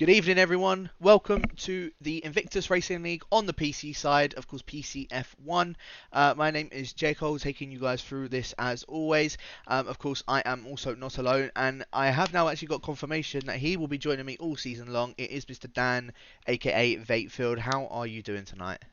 Good evening, everyone. Welcome to the Invictus Racing League on the PC side, of course, PC F1. My name is Jacob, taking you guys through this as always. Of course, I am also not alone, and I have now actually got confirmation that he will be joining me all season long. It is Mr. Dan, aka Vatefield. How are you doing tonight?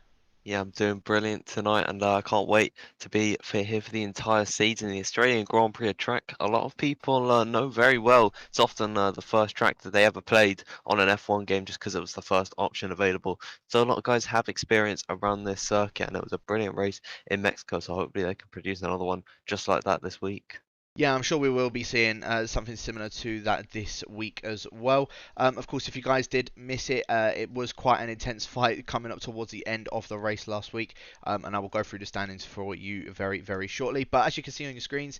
Yeah, I'm doing brilliant tonight, and I can't wait to be here for the entire season. The Australian Grand Prix track, a lot of people know very well. It's often the first track that they ever played on an F1 game just because it was the first option available. So a lot of guys have experience around this circuit, and it was a brilliant race in Mexico. So hopefully they can produce another one just like that this week. Yeah, I'm sure we will be seeing something similar to that this week as well. Of course, if you guys did miss it, it was quite an intense fight coming up towards the end of the race last week, and I will go through the standings for you very, very shortly. But as you can see on your screens,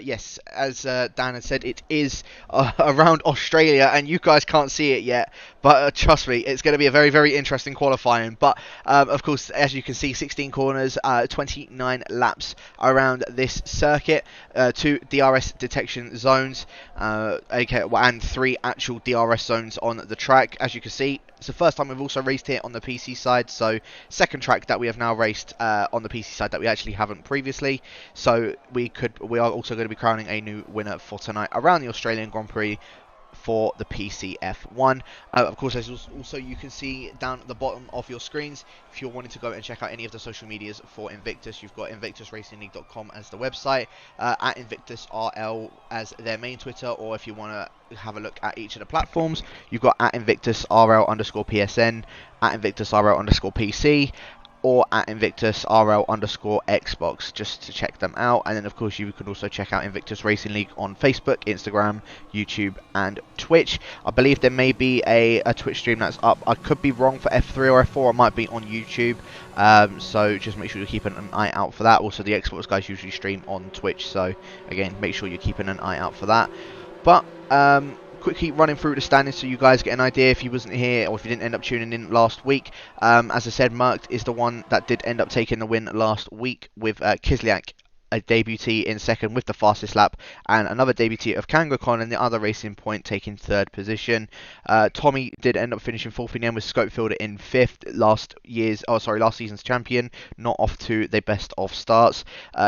yes, as Dan had said, it is around Australia, and you guys can't see it yet, but trust me, it's going to be a very, very interesting qualifying. But of course, as you can see, 16 corners, 29 laps around this circuit, two DRS detection zones, and 3 actual DRS zones on the track. As you can see, it's the first time we've also raced here on the PC side, so second track that we have now raced on the PC side that we actually haven't previously. So we are also going to be crowning a new winner for tonight around the Australian Grand Prix for the PC F1. Of course, as also you can see down at the bottom of your screens, if you're wanting to go and check out any of the social medias for Invictus, you've got InvictusRacingLeague.com as the website, at InvictusRL as their main Twitter, or if you want to have a look at each of the platforms, you've got at InvictusRL_PSN, at InvictusRL_PC, or at InvictusRL_Xbox, just to check them out. And then, of course, you can also check out Invictus Racing League on Facebook, Instagram, YouTube, and Twitch. I believe there may be a Twitch stream that's up. I could be wrong for F3 or F4. I might be on YouTube. So just make sure you're keeping an eye out for that. Also, the Xbox guys usually stream on Twitch. So, again, make sure you're keeping an eye out for that. But, quickly running through the standings so you guys get an idea if you wasn't here or if you didn't end up tuning in last week. As I said, Merckx is the one that did end up taking the win last week with Kislyak, a debutee, in second with the fastest lap, and another debutee of Kangakon in the other Racing Point taking third position. Tommy did end up finishing fourth in the end with Scopefield in fifth, last season's champion, not off to the best of starts.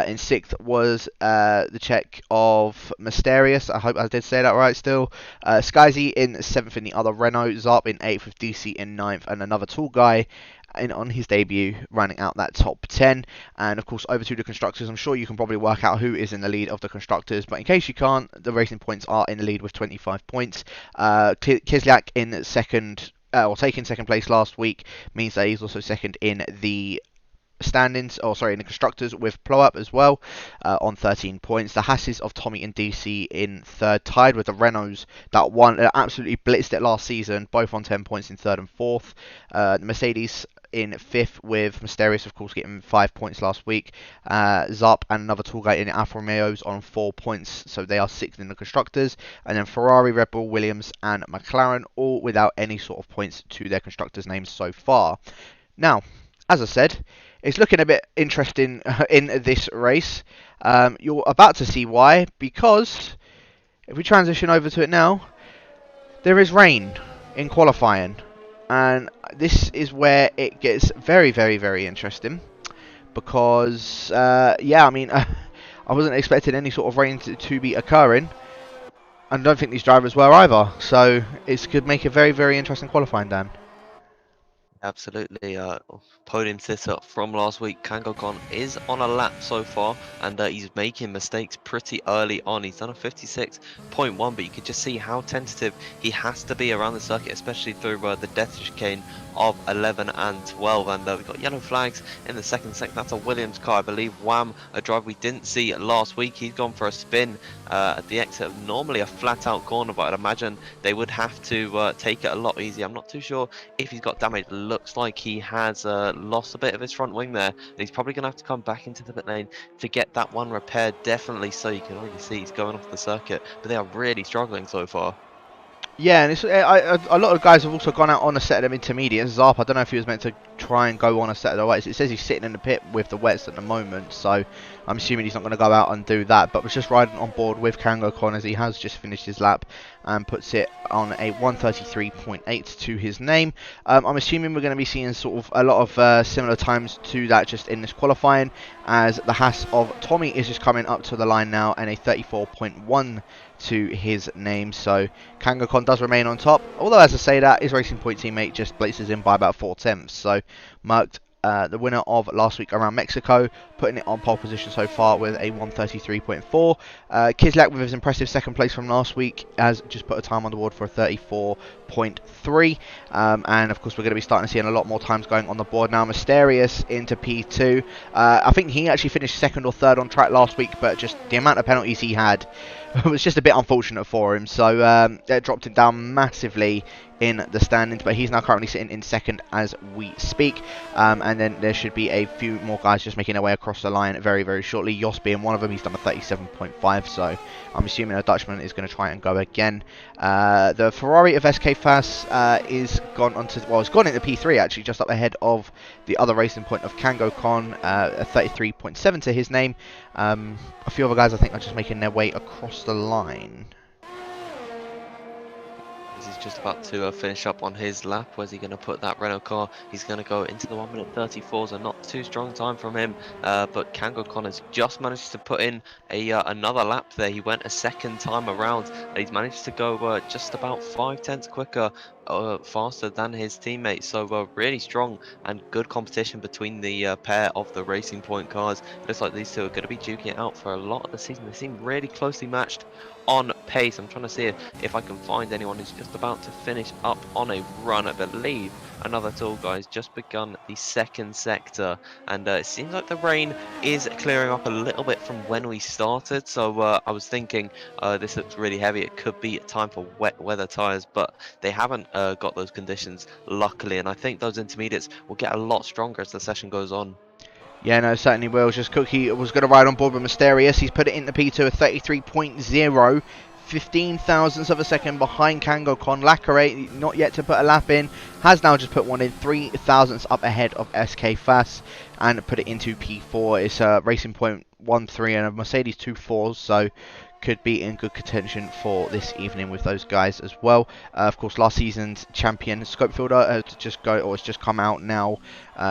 In sixth was the Czech of Mysterious, I hope I did say that right still. Skyzy in seventh in the other Renault, Zarp in eighth with DC in ninth, and another tall guy on his debut, running out that top 10. And of course, over to the constructors. I'm sure you can probably work out who is in the lead of the constructors, but in case you can't, the Racing Points are in the lead with 25 points. Kislyak in second, or taking second place last week, means that he's also second in the standings, in the constructors, with Plow Up as well, on 13 points. The Hasses of Tommy and DC in third, tied with the Renaults that absolutely blitzed it last season, both on 10 points in third and fourth. The Mercedes in fifth, with Mysterious, of course, getting 5 points last week. Zarp and another tall guy in the Alfa Romeos on 4 points, so they are sixth in the constructors. And then Ferrari, Red Bull, Williams, and McLaren, all without any sort of points to their constructors' names so far. Now, as I said, it's looking a bit interesting in this race. You're about to see why, because if we transition over to it now, there is rain in qualifying. And this is where it gets very, very, very interesting. Because, I wasn't expecting any sort of rain to be occurring. And I don't think these drivers were either. So, it could make a very, very interesting qualifying, Dan. Absolutely. Podium sitter from last week, Kangokon, is on a lap so far, and he's making mistakes pretty early on. He's done a 56.1, but you can just see how tentative he has to be around the circuit, especially through the death chicane of 11 and 12. And we've got yellow flags in the second sector. That's a Williams car, I believe. Wham, a driver we didn't see last week. He's gone for a spin at the exit of normally a flat-out corner, but I'd imagine they would have to take it a lot easier. I'm not too sure if he's got damage. Looks like he has lost a bit of his front wing there, and he's probably going to have to come back into the pit lane to get that one repaired, definitely. So you can already see he's going off the circuit, but they are really struggling so far. Yeah, and a lot of guys have also gone out on a set of them intermediates. Zarp, I don't know if he was meant to try and go on a set of the wets. It says he's sitting in the pit with the wets at the moment, so I'm assuming he's not going to go out and do that. But was just riding on board with Kango Con as he has just finished his lap and puts it on a 133.8 to his name. I'm assuming we're going to be seeing sort of a lot of similar times to that just in this qualifying, as the Haas of Tommy is just coming up to the line now and a 34.1 to his name. So Kangokon does remain on top, although as I say that, his Racing Point teammate just blazes in by about 4 tenths. So marked the winner of last week around Mexico, putting it on pole position so far with a 133.4. Kislak with his impressive second place from last week has just put a time on the board for a 34.3. And of course we're going to be starting to see a lot more times going on the board now. Mysterious into P2. I think he actually finished second or third on track last week, but just the amount of penalties he had was just a bit unfortunate for him. So that dropped him down massively in the standings, but he's now currently sitting in second as we speak. And then there should be a few more guys just making their way across the line very, very shortly. Jos being one of them. He's done a 37.5, so I'm assuming a Dutchman is going to try and go again. The Ferrari of SK Fass is gone onto, well, it's gone into P3 actually, just up ahead of the other Racing Point of Kango Con, a 33.7 to his name. A few other guys I think are just making their way across the line. He's just about to finish up on his lap. Where's he going to put that Renault car? He's going to go into the 1 minute 34, so not too strong time from him. But Kango Con has just managed to put in another lap there. He went a second time around, and he's managed to go just about 5 tenths quicker, faster than his teammates. So really strong and good competition between the pair of the Racing Point cars. Looks like these two are going to be duking it out for a lot of the season. They seem really closely matched on pace. I'm trying to see if I can find anyone who's just about to finish up on a run. I believe another tall guy's just begun the second sector, and it seems like the rain is clearing up a little bit from when we started. So I was thinking this looks really heavy. It could be time for wet weather tires, but they haven't got those conditions, luckily, and I think those intermediates will get a lot stronger as the session goes on. Yeah, no, certainly will. Just Cookie was going to ride on board with Mysterious. He's put it into P2 at 33.0. 15 thousandths of a second behind Kango Con. Lacquerate, not yet to put a lap in, has now just put one in, 3 thousandths up ahead of SK Fass, and put it into P4. It's a Racing Point 1-3 and a Mercedes 2-4s, so could be in good contention for this evening with those guys as well. Of course, last season's champion Scopefielder has just come out now,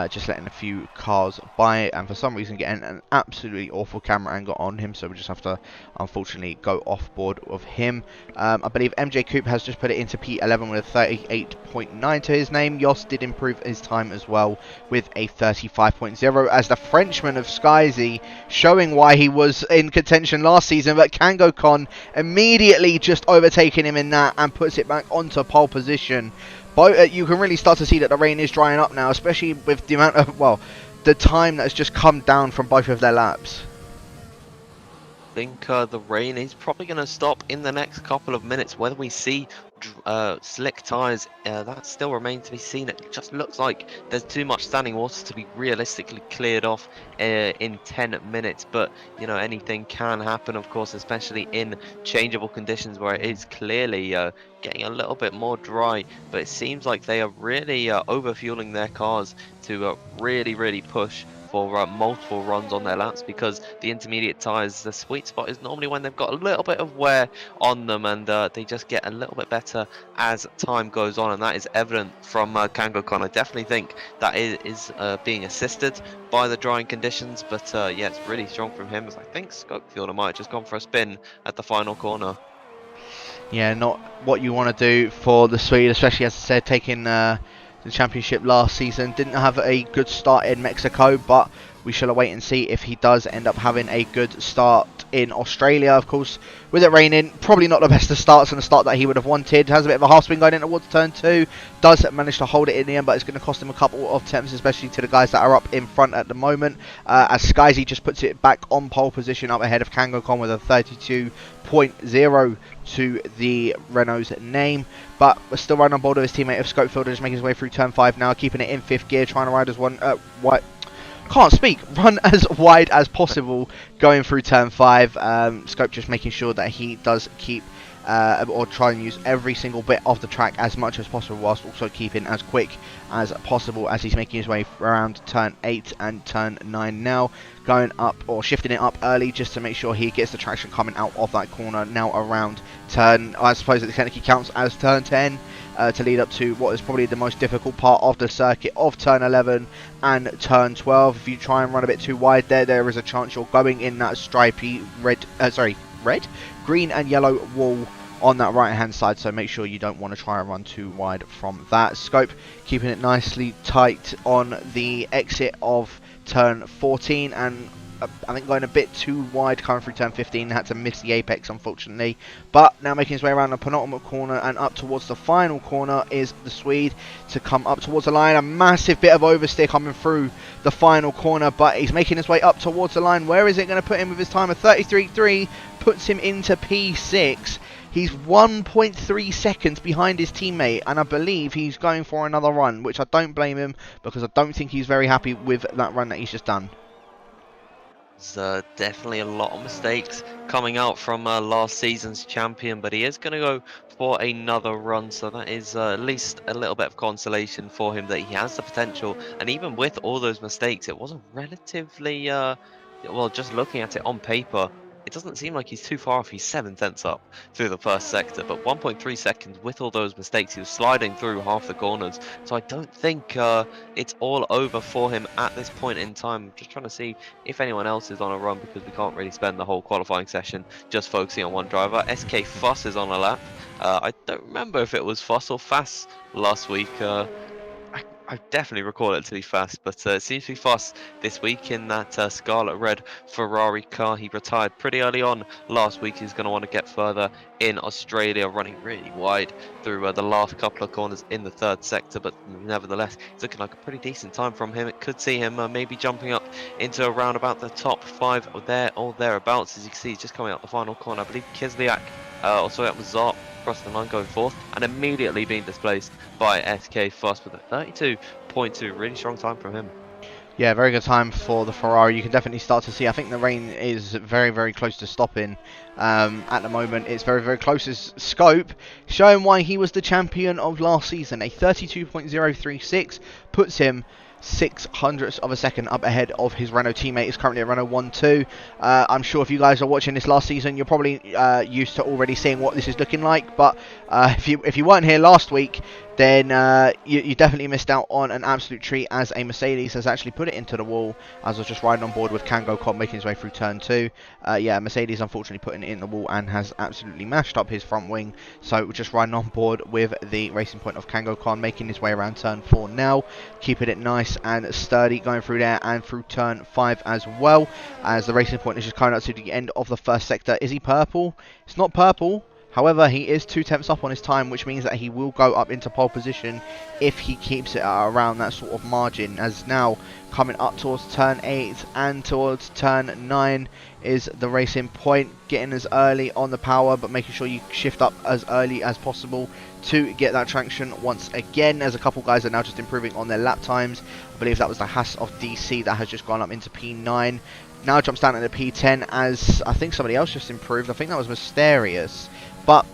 just letting a few cars by, and for some reason getting an absolutely awful camera angle on him, so we just have to unfortunately go off board with him. I believe MJ Coupe has just put it into P11 with a 38.9 to his name. Jos did improve his time as well with a 35.0, as the Frenchman of Skyzy showing why he was in contention last season, but Kango Con immediately just overtaking him in that and puts it back onto pole position. You can really start to see that the rain is drying up now, especially with the amount of, well, the time that has just come down from both of their laps. I think the rain is probably going to stop in the next couple of minutes. Whether we see slick tyres, that still remains to be seen. It just looks like there's too much standing water to be realistically cleared off in 10 minutes, but you know, anything can happen, of course, especially in changeable conditions where it is clearly getting a little bit more dry. But it seems like they are really over fueling their cars to really push for multiple runs on their laps, because the intermediate tyres, the sweet spot is normally when they've got a little bit of wear on them, and they just get a little bit better as time goes on, and that is evident from Kango Con. I definitely think that is being assisted by the drying conditions, but yeah, it's really strong from him, as I think Scopefielder might have just gone for a spin at the final corner. Yeah, not what you want to do for the Swede, especially as I said, taking the championship last season. Didn't have a good start in Mexico, but we shall await and see if he does end up having a good start in Australia. Of course, with it raining, probably not the best of starts, and the start that he would have wanted. Has a bit of a half spin going in towards turn 2. Does manage to hold it in the end, but it's going to cost him a couple of attempts, especially to the guys that are up in front at the moment. As Skyzy just puts it back on pole position up ahead of Kango Con with a 32.0 to the Renault's name. But we're still running on board with his teammate of Scopefielder, just making his way through turn 5 now, keeping it in 5th gear, trying to ride as run as wide as possible going through turn 5. Scope just making sure that he does keep or try and use every single bit of the track as much as possible, whilst also keeping as quick as possible as he's making his way around turn 8 and turn 9 now, going up or shifting it up early just to make sure he gets the traction coming out of that corner now around turn, I suppose it technically counts as turn 10, to lead up to what is probably the most difficult part of the circuit of turn 11 and turn 12. If you try and run a bit too wide there is a chance you're going in that stripy green and yellow wall on that right hand side, so make sure you don't want to try and run too wide from that. Scope keeping it nicely tight on the exit of turn 14, and I think going a bit too wide coming through turn 15, had to miss the apex unfortunately, but now making his way around the penultimate corner and up towards the final corner is the Swede to come up towards the line. A massive bit of oversteer coming through the final corner, but he's making his way up towards the line. Where is it going to put him with his time of 33.3? Puts him into P6. He's 1.3 seconds behind his teammate, and I believe he's going for another run, which I don't blame him, because I don't think he's very happy with that run that he's just done. There's definitely a lot of mistakes coming out from last season's champion, but he is going to go for another run, so that is at least a little bit of consolation for him that he has the potential. And even with all those mistakes, it was a relatively, well, just looking at it on paper, it doesn't seem like he's too far off. He's 7/10 up through the first sector, but 1.3 seconds with all those mistakes. He was sliding through half the corners, so I don't think it's all over for him at this point in time. Just trying to see if anyone else is on a run, because we can't really spend the whole qualifying session just focusing on one driver. SK Fuss is on a lap. I don't remember if it was Fuss or Fass last week. I definitely recall it to be Fast, but it seems to be Fast this week in that scarlet red Ferrari car. He retired pretty early on last week. He's going to want to get further in Australia, running really wide through the last couple of corners in the third sector, but nevertheless, it's looking like a pretty decent time from him. It could see him maybe jumping up into around about the top 5 or there or thereabouts. As you can see, he's just coming out the final corner. I believe Kislyak, also that was Zarp, across the line going fourth, and immediately being displaced by SK Fuss with a 32.2. Really strong time from him. Yeah, very good time for the Ferrari. You can definitely start to see, I think the rain is very, very close to stopping. At the moment, it's very, very close. As Scope, showing why he was the champion of last season. A 32.036 puts him 0.06 of a second up ahead of his Renault teammate. Is currently at Renault 1-2. I'm sure if you guys are watching this last season, you're probably used to already seeing what this is looking like. But if you weren't here last week, then you definitely missed out on an absolute treat, as a Mercedes has actually put it into the wall as I was just riding on board with Kango Cobb making his way through turn 2. Yeah, Mercedes unfortunately putting it in the wall and has absolutely mashed up his front wing, so we're just riding on board with the Racing Point of Kango Khan making his way around turn 4 now, keeping it nice and sturdy going through there and through turn 5 as well, as the Racing Point is just coming up to the end of the first sector. Is he purple? It's not purple. However, he is 2/10 up on his time, which means that he will go up into pole position if he keeps it around that sort of margin. As now coming up towards turn 8 and towards turn 9 is the Racing Point, getting as early on the power, but making sure you shift up as early as possible to get that traction once again, as a couple guys are now just improving on their lap times. I believe that was the Haas of DC that has just gone up into P9. Now jumps down into P10, as I think somebody else just improved. I think that was Mysterious. But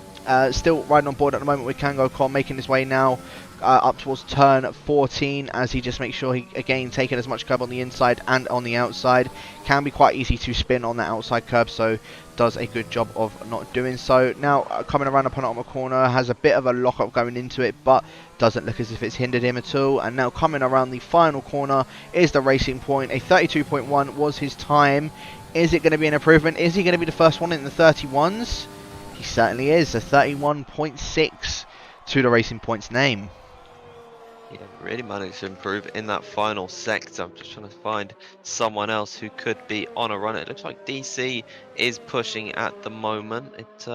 still riding on board at the moment with Kango Khan, making his way now up towards turn 14, as he just makes sure he, again, taking as much curb on the inside and on the outside. Can be quite easy to spin on that outside curb, so does a good job of not doing so. Now coming around the penultimate corner, has a bit of a lock-up going into it, but doesn't look as if it's hindered him at all. And now coming around the final corner is the Racing Point. A 32.1 was his time. Is it going to be an improvement? Is he going to be the first one in the 31s? He certainly is. A 31.6 to the Racing Point's name. Yeah, really managed to improve in that final sector. I'm just trying to find someone else who could be on a run. It looks like DC is pushing at the moment. It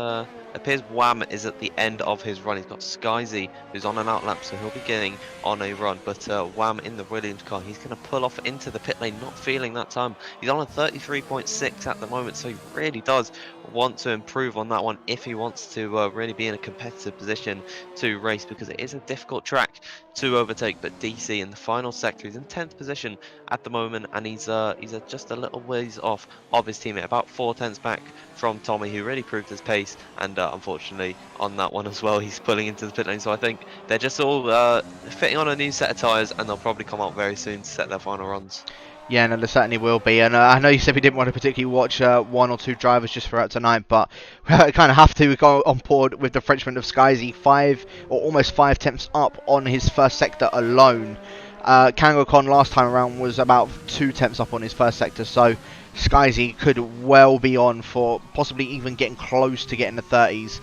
appears Wham is at the end of his run. He's got Skyzy, who's on an outlap, so he'll be getting on a run. But Wham in the Williams car, he's going to pull off into the pit lane, not feeling that time. He's on a 33.6 at the moment, so he really does want to improve on that one if he wants to really be in a competitive position to race, because it is a difficult track to overtake. But DC in the final sector, he's in 10th position at the moment, and he's just a little ways off of his teammate, about 4/10 tenths back from Tommy, who really proved his pace, and unfortunately on that one as well, he's pulling into the pit lane. So I think they're just all fitting on a new set of tyres, and they'll probably come out very soon to set their final runs. Yeah, no, there certainly will be. And I know you said we didn't want to particularly watch one or two drivers just throughout tonight, but we kind of have to go on board with the Frenchman of Skyzy, 5 or almost 5 tenths up on his first sector alone. Kangokon last time around was about 2 tenths up on his first sector, so Skyzy could well be on for possibly even getting close to getting the 30s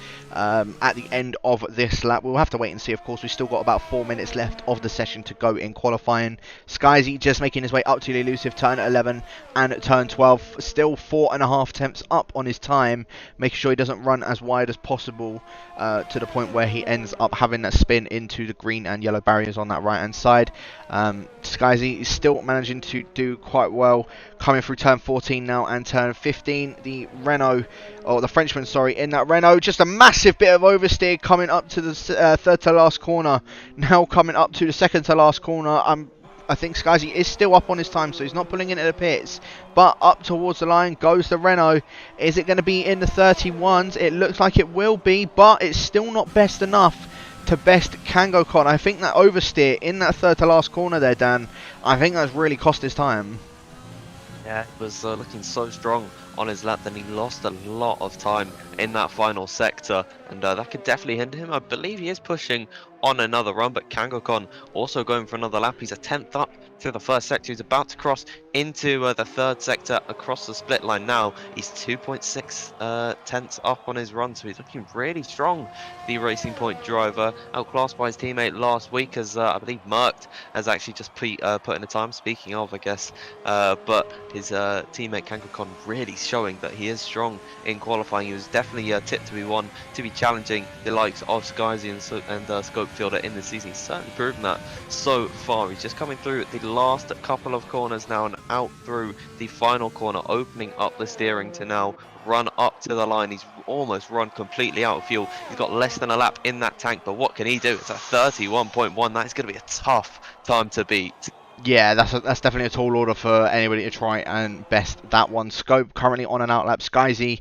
at the end of this lap. We'll have to wait and see. Of course, we've still got about 4 minutes left of the session to go in qualifying. Skyzy just making his way up to the elusive turn 11 and turn 12, still 4.5 tenths up on his time, making sure he doesn't run as wide as possible to the point where he ends up having that spin into the green and yellow barriers on that right hand side. Skyzy is still managing to do quite well, coming through turn 14 now and turn 15. The Renault, or the Frenchman, sorry, in that Renault, just a massive bit of oversteer coming up to the third to last corner. Now coming up to the second to last corner. I think Skyzy is still up on his time, so he's not pulling into the pits. But up towards the line goes the Renault. Is it going to be in the 31s? It looks like it will be, but it's still not best enough to best Kangokon. I think that oversteer in that third to last corner there, Dan, I think that's really cost his time. Yeah, it was looking so strong on his lap, then he lost a lot of time in that final sector, and that could definitely hinder him. I believe he is pushing on another run, but Kangokon also going for another lap. He's a 10th up through the first sector. He's about to cross into the third sector across the split line now. He's 2.6 tenths up on his run, so he's looking really strong. The Racing Point driver, outclassed by his teammate last week, as I believe Merckx has actually just put in a time, speaking of, I guess, but his teammate Kangokon really showing that he is strong in qualifying. He was definitely tipped to be one to be challenging the likes of Skyzy and Scopefielder in the season. He's certainly proven that so far. He's just coming through the last couple of corners now and out through the final corner, opening up the steering to now run up to the line. He's almost run completely out of fuel. He's got less than a lap in that tank, but what can he do? It's a 31.1. That is going to be a tough time to beat. Yeah, that's definitely a tall order for anybody to try and best that one. Scope currently on an outlap. Skyzy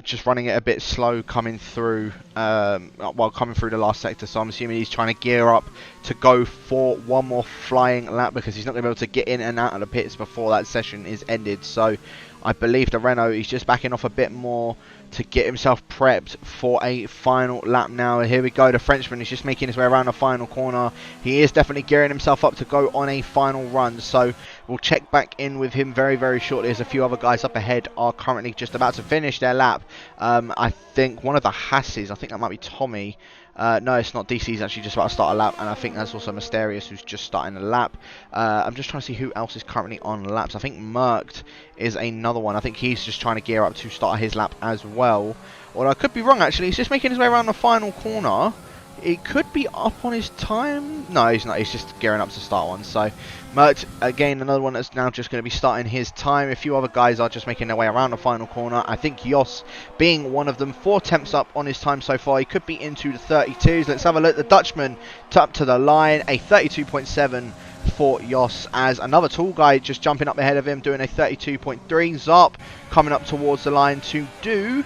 just running it a bit slow coming through while coming through the last sector, so I'm assuming he's trying to gear up to go for one more flying lap because he's not going to be able to get in and out of the pits before that session is ended. So I believe the Renault, he's just backing off a bit more to get himself prepped for a final lap now. Here we go, the Frenchman is just making his way around the final corner. He is definitely gearing himself up to go on a final run, so we'll check back in with him very, very shortly, as a few other guys up ahead are currently just about to finish their lap. I think one of the Hasses, I think that might be Tommy. No, it's not. DC's actually just about to start a lap, and I think that's also Mysterious, who's just starting a lap. I'm just trying to see who else is currently on laps. I think Merckx is another one. I think he's just trying to gear up to start his lap as well. Or I could be wrong, actually. He's just making his way around the final corner. It could be up on his time. No, he's not. He's just gearing up to start one. So Merckx, again, another one that's now just going to be starting his time. A few other guys are just making their way around the final corner. I think Jos being one of them. 4 attempts up on his time so far. He could be into the 32s. Let's have a look. The Dutchman up to the line. A 32.7 for Jos, as another tall guy just jumping up ahead of him, doing a 32.3. Zarp coming up towards the line to do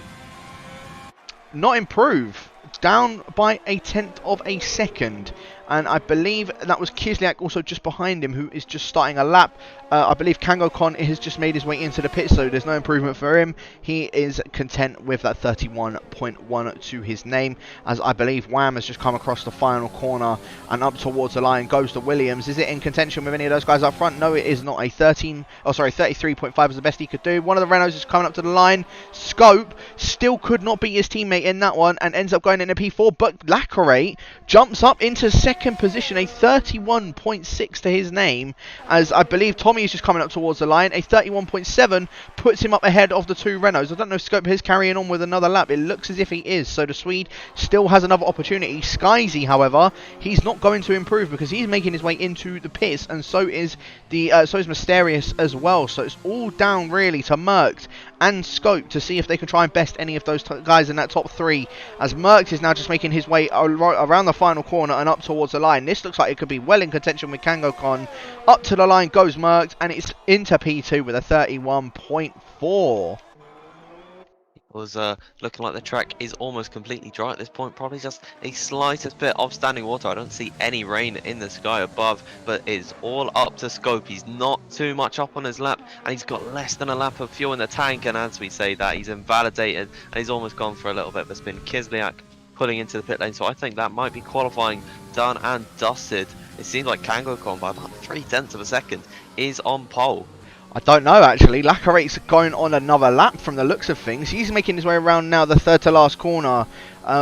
not improve, down by a 1/10 of a second, and I believe that was Kislyak also just behind him, who is just starting a lap. I believe Kangokon has just made his way into the pit, so there's no improvement for him. He is content with that 31.1 to his name, as I believe Wham has just come across the final corner and up towards the line goes to Williams. Is it in contention with any of those guys up front? No, it is not. A 33.5 is the best he could do. One of the Renaults is coming up to the line. Scope still could not beat his teammate in that one and ends up going into P4, but Lacarate jumps up into second position, a 31.6 to his name, as I believe Tommy is just coming up towards the line. A 31.7 puts him up ahead of the 2 Renaults. I don't know if Scope is carrying on with another lap. It looks as if he is, so the Swede still has another opportunity. Skyzy, however, he's not going to improve because he's making his way into the pits, and so is Mysterious as well. So it's all down really to Merckx and Scope to see if they can try and best any of those guys in that top 3, as Merckx is now just making his way around the final corner and up towards the line. This looks like it could be well in contention with Kangokon. Up to the line goes Merckx, and it's into P2 with a 31.4. was looking like the track is almost completely dry at this point. Probably just a slightest bit of standing water. I don't see any rain in the sky above, but it's all up to scope. He's not too much up on his lap, and he's got less than a lap of fuel in the tank. And as we say that, he's invalidated, and he's almost gone for a little bit of a spin. Kislyak pulling into the pit lane, so I think that might be qualifying done and dusted. It seems like KangoCon by about 0.3 of a second is on pole. I don't know actually. Lacarate's going on another lap from the looks of things. He's making his way around now the third to last corner.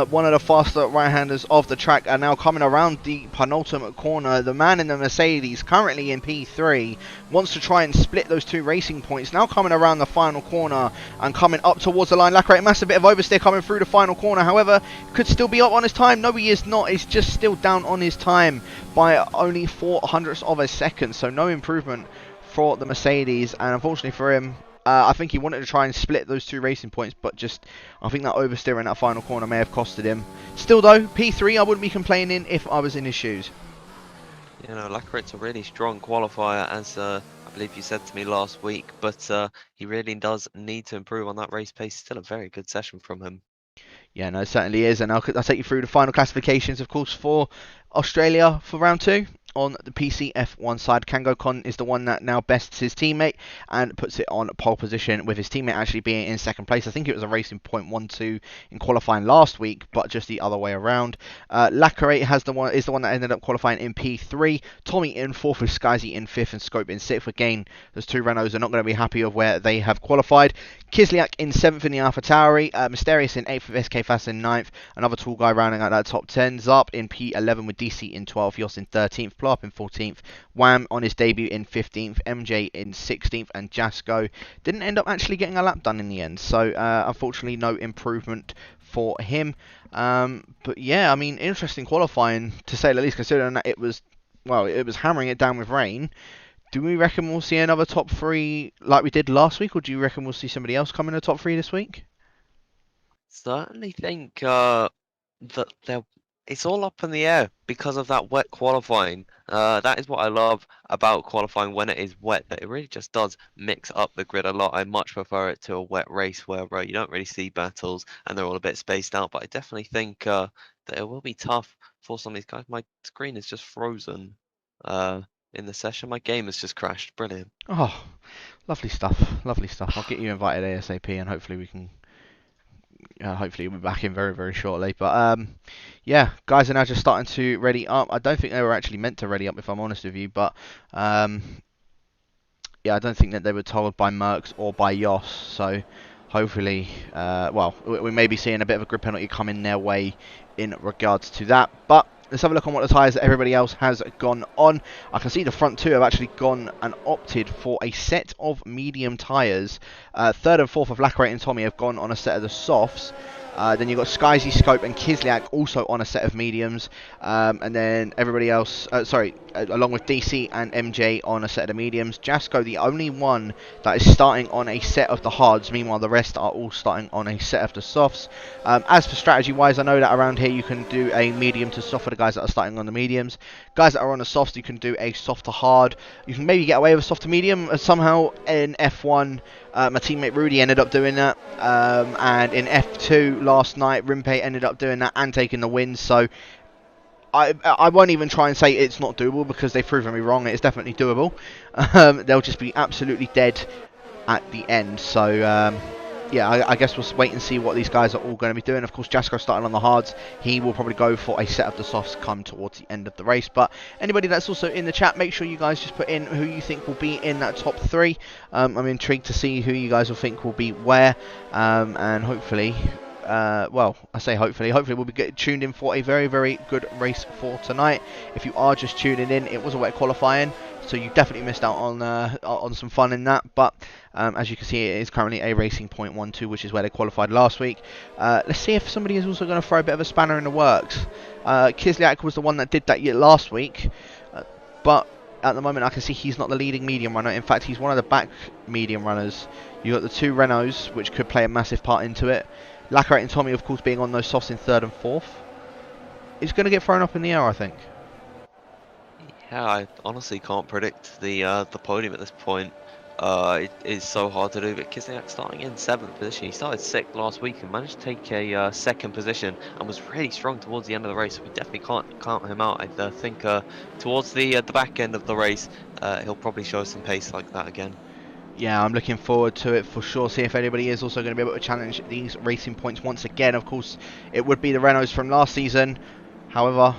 One of the faster right-handers of the track are now coming around the penultimate corner. The man in the Mercedes, currently in P3, wants to try and split those two racing points. Now coming around the final corner and coming up towards the line. Lacarate, massive bit of oversteer coming through the final corner. However, could still be up on his time. No, he is not. He's just still down on his time by only 0.04 of a second. So no improvement for the Mercedes, and unfortunately for him, I think he wanted to try and split those two racing points, but just I think that oversteer in that final corner may have costed him. Still though, P3, I wouldn't be complaining if I was in his shoes. You know, Lacarate's a really strong qualifier, as I believe you said to me last week, but he really does need to improve on that race pace. Still a very good session from him. Yeah, no, it certainly is, and I'll take you through the final classifications, of course, for Australia for round 2. On the PC F1 side, KangoCon is the one that now bests his teammate and puts it on pole position, with his teammate actually being in second place. I think it was a racing 0.12 in qualifying last week, but just the other way around. Lacarate is the one that ended up qualifying in P3. Tommy in 4th, with Skyzy in 5th and Scope in 6th. Again, those two Renaults are not going to be happy of where they have qualified. Kislyak in 7th in the AlphaTauri. Mysterious in 8th, with SK Fast in 9th. Another tall guy rounding out that top 10. Zarp in P11 with DC in 12th. Yoss in 13th. Up in 14th, Wham on his debut in 15th, MJ in 16th, and Jasko didn't end up actually getting a lap done in the end, so unfortunately no improvement for him. But yeah, I mean, interesting qualifying to say the least, considering that it was hammering it down with rain. Do we reckon we'll see another top 3 like we did last week, or do you reckon we'll see somebody else come in the top 3 this week? Certainly think that it's all up in the air because of that wet qualifying. That is what I love about qualifying when it is wet, that it really just does mix up the grid a lot. I much prefer it to a wet race where you don't really see battles and they're all a bit spaced out, but I definitely think that it will be tough for some of these guys. My screen is just frozen in the session. My game has just crashed. Brilliant. Oh, lovely stuff, lovely stuff. I'll get you invited ASAP, and hopefully we can hopefully we'll be back in very, very shortly. But yeah, guys are now just starting to ready up. I don't think they were actually meant to ready up, if I'm honest with you. But yeah, I don't think that they were told by Merckx or by Yoss. So hopefully, well, we may be seeing a bit of a grid penalty coming their way in regards to that. But let's have a look on what the tyres that everybody else has gone on. I can see the front two have actually gone and opted for a set of medium tyres. Third and fourth of Lacarate and Tommy have gone on a set of the softs. Then you've got Skyzy, Scope and Kislyak also on a set of mediums. And then everybody else, along with DC and MJ on a set of the mediums. Jasko, the only one that is starting on a set of the hards. Meanwhile, the rest are all starting on a set of the softs. As for strategy-wise, I know that around here you can do a medium to soft for the guys that are starting on the mediums. Guys that are on the softs, you can do a soft to hard. You can maybe get away with soft to medium. Somehow in F1, my teammate Rudy ended up doing that. And in F2 last night, Rimpe ended up doing that and taking the win. So I won't even try and say it's not doable, because they've proven me wrong. It's definitely doable. They'll just be absolutely dead at the end. So yeah, I guess we'll wait and see what these guys are all going to be doing. Of course, Jasko starting on the hards. He will probably go for a set of the softs come towards the end of the race. But anybody that's also in the chat, make sure you guys just put in who you think will be in that top 3. I'm intrigued to see who you guys will think will be where. And hopefully, well, I say hopefully we'll be tuned in for a very, very good race for tonight. If you are just tuning in, it was a wet qualifying, so you definitely missed out on some fun in that. But as you can see, it is currently a racing 0.12, which is where they qualified last week. Let's see if somebody is also going to throw a bit of a spanner in the works. Kislyak was the one that did that last week, but at the moment I can see he's not the leading medium runner. In fact, he's one of the back medium runners. You've got the two Renaults, which could play a massive part into it. Lacarate and Tommy, of course, being on those softs in 3rd and 4th. It's going to get thrown up in the air, I think. Yeah, I honestly can't predict the podium at this point. It is so hard to do, but Kisniak starting in 7th position. He started 6th last week and managed to take a 2nd position and was really strong towards the end of the race. So we definitely can't count him out. I think towards the back end of the race, he'll probably show some pace like that again. Yeah, I'm looking forward to it for sure. See if anybody is also going to be able to challenge these racing points once again. Of course, it would be the Renaults from last season. However,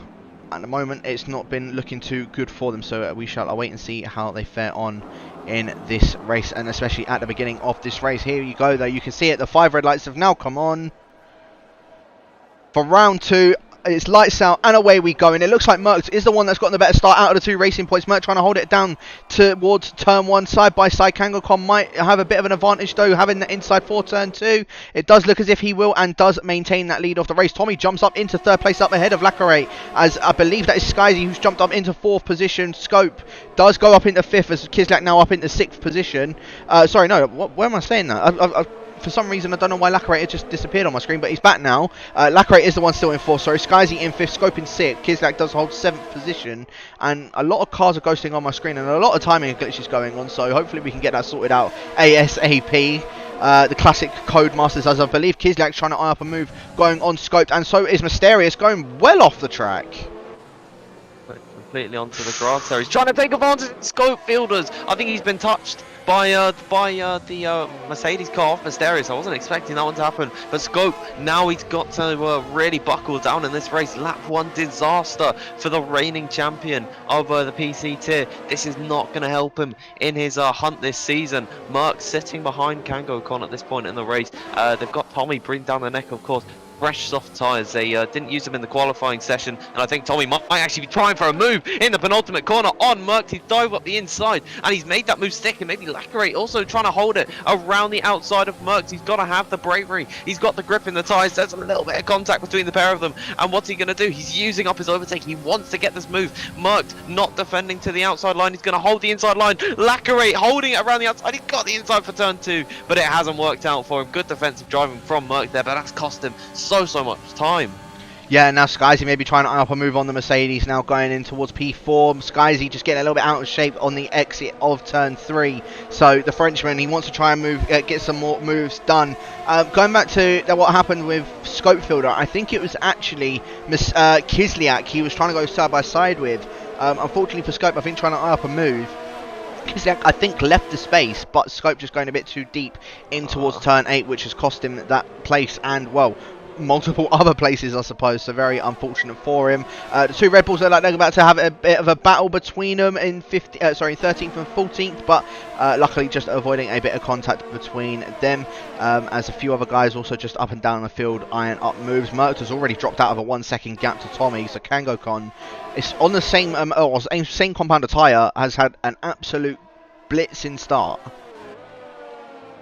at the moment, it's not been looking too good for them. So we shall await and see how they fare on in this race, and especially at the beginning of this race. Here you go, though. You can see it. The 5 red lights have now come on for round 2. It's lights out and away we go, and it looks like Merckx is the one that's gotten the better start out of the 2 racing points. Merckx trying to hold it down towards turn 1, side by side. Kangocon might have a bit of an advantage though, having the inside for turn 2. It does look as if he will and does maintain that lead of the race. Tommy jumps up into 3rd place up ahead of Lacquerate, as I believe that is Skyzy who's jumped up into 4th position. Scope does go up into 5th as Kislak now up into 6th position. Sorry, no, where am I saying that? For some reason, I don't know why Lacquerate just disappeared on my screen, but he's back now. Lacquerate is the one still in 4th, sorry. Skyzy in 5th, Scope in 6th. Kislak does hold 7th position. And a lot of cars are ghosting on my screen, and a lot of timing glitches going on, so hopefully we can get that sorted out ASAP. The classic Codemasters, as I believe Kislak's trying to eye up a move going on Scoped, and so is Mysterious, going well off the track. Completely onto the grass there. He's trying to take advantage of Scope fielders. I think he's been touched by the Mercedes car off Mysterious. I wasn't expecting that one to happen, but Scope, now he's got to really buckle down in this race. Lap 1 disaster for the reigning champion of the PC tier. This is not going to help him in his hunt this season. Merckx sitting behind Kangocon at this point in the race. They've got Tommy breathing down their neck, of course. Fresh soft tyres. They didn't use them in the qualifying session, and I think Tommy might actually be trying for a move in the penultimate corner on Merckx. He's dived up the inside and he's made that move stick, and maybe Lacquerate also trying to hold it around the outside of Merckx. He's got to have the bravery. He's got the grip in the tyres. There's a little bit of contact between the pair of them, and what's he going to do? He's using up his overtake. He wants to get this move. Merckx not defending to the outside line. He's going to hold the inside line. Lacquerate holding it around the outside. He's got the inside for turn 2, but it hasn't worked out for him. Good defensive driving from Merckx there, but that's cost him so much time. Yeah, now Skyzy may be trying to eye up a move on the Mercedes, now going in towards P4. Skyzy just getting a little bit out of shape on the exit of turn 3. So the Frenchman, he wants to try and move, get some more moves done. Going back to what happened with Scopefielder, I think it was actually Kislyak he was trying to go side by side with. Unfortunately for Scope, I think trying to eye up a move. Kislyak, I think, left the space, but Scope just going a bit too deep in towards turn 8, which has cost him that place and, well, multiple other places, I suppose. So very unfortunate for him. The 2 Red Bulls are like they're about to have a bit of a battle between them in 13th and 14th, but luckily just avoiding a bit of contact between them, as a few other guys also just up and down the field iron up moves. Merckx has already dropped out of a 1 second gap to Tommy, so Kangocon is on the same compound of tyre, has had an absolute blitzing start.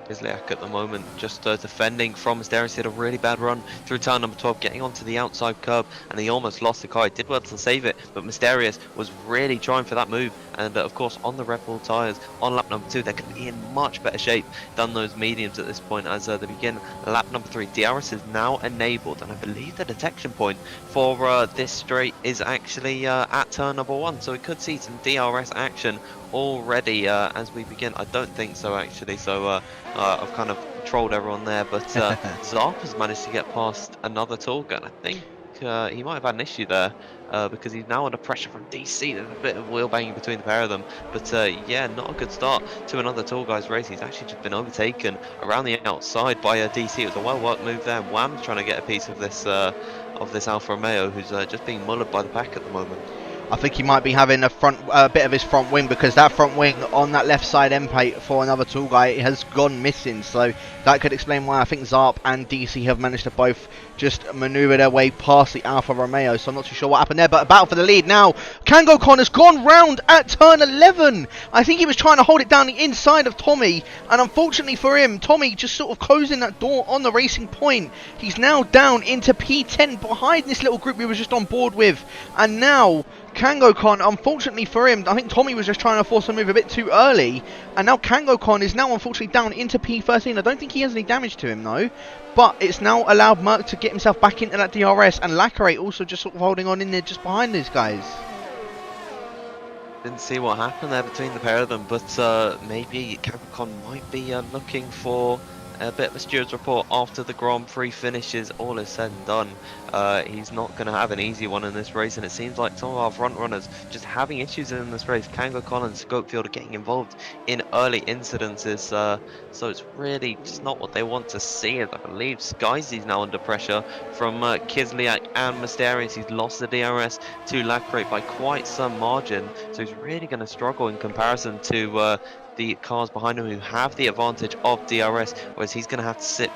Kislyak at the moment just defending from Mysterious. He had a really bad run through turn number 12, getting onto the outside curb, and he almost lost the car. He did well to save it, but Mysterious was really trying for that move, and of course on the Red Bull tyres on lap number 2 they're going to be in much better shape than those mediums at this point as they begin lap number 3. DRS is now enabled, and I believe the detection point for this straight is actually at turn number 1, so we could see some DRS action already as we begin. I don't think so actually, so I've kind of trolled everyone there, but Zarp has managed to get past another Torga, and I think he might have had an issue there because he's now under pressure from DC. There's a bit of wheel banging between the pair of them, but yeah, not a good start to another Tall Guys race. He's actually just been overtaken around the outside by DC. It was a well worked move there. Wham's trying to get a piece of this Alfa Romeo, who's just being mullered by the pack at the moment. I think he might be having a bit of his front wing, because that front wing on that left side end plate for another tall guy has gone missing. So that could explain why I think Zarp and DC have managed to both just manoeuvre their way past the Alfa Romeo. So I'm not too sure what happened there, but a battle for the lead now. Kangocon has gone round at turn 11. I think he was trying to hold it down the inside of Tommy, and unfortunately for him, Tommy just sort of closing that door on the racing point. He's now down into P10 behind this little group we were just on board with, and now Kangocon, unfortunately for him, I think Tommy was just trying to force a move a bit too early, and now Kangocon is now unfortunately down into P13. I don't think he has any damage to him though, but it's now allowed Merck to get himself back into that DRS, and Lacquerate also just sort of holding on in there just behind these guys. Didn't see what happened there between the pair of them, but maybe Capricorn might be looking for a bit of a steward's report after the Grand Prix finishes. All is said and done. He's not going to have an easy one in this race, and it seems like some of our front runners just having issues in this race. Kangokon and Scopefield are getting involved in early incidences, so it's really just not what they want to see. As I believe Skyzy's now under pressure from Kislyak and Mysterious. He's lost the DRS to Lacrate by quite some margin, so he's really going to struggle in comparison to the cars behind him who have the advantage of DRS, whereas he's going to have to sit,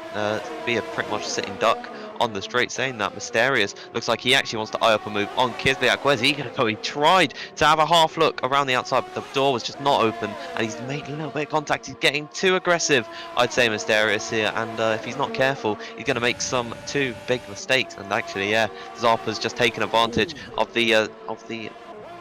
be a pretty much sitting duck on the straight. Saying that, Mysterious looks like he actually wants to eye up a move on Kislyak. Where's he going to go? He tried to have a half look around the outside, but the door was just not open, and he's made a little bit of contact. He's getting too aggressive, I'd say, Mysterious here, and if he's not careful, he's going to make two big mistakes. And actually, yeah, Zarpa's just taken advantage of the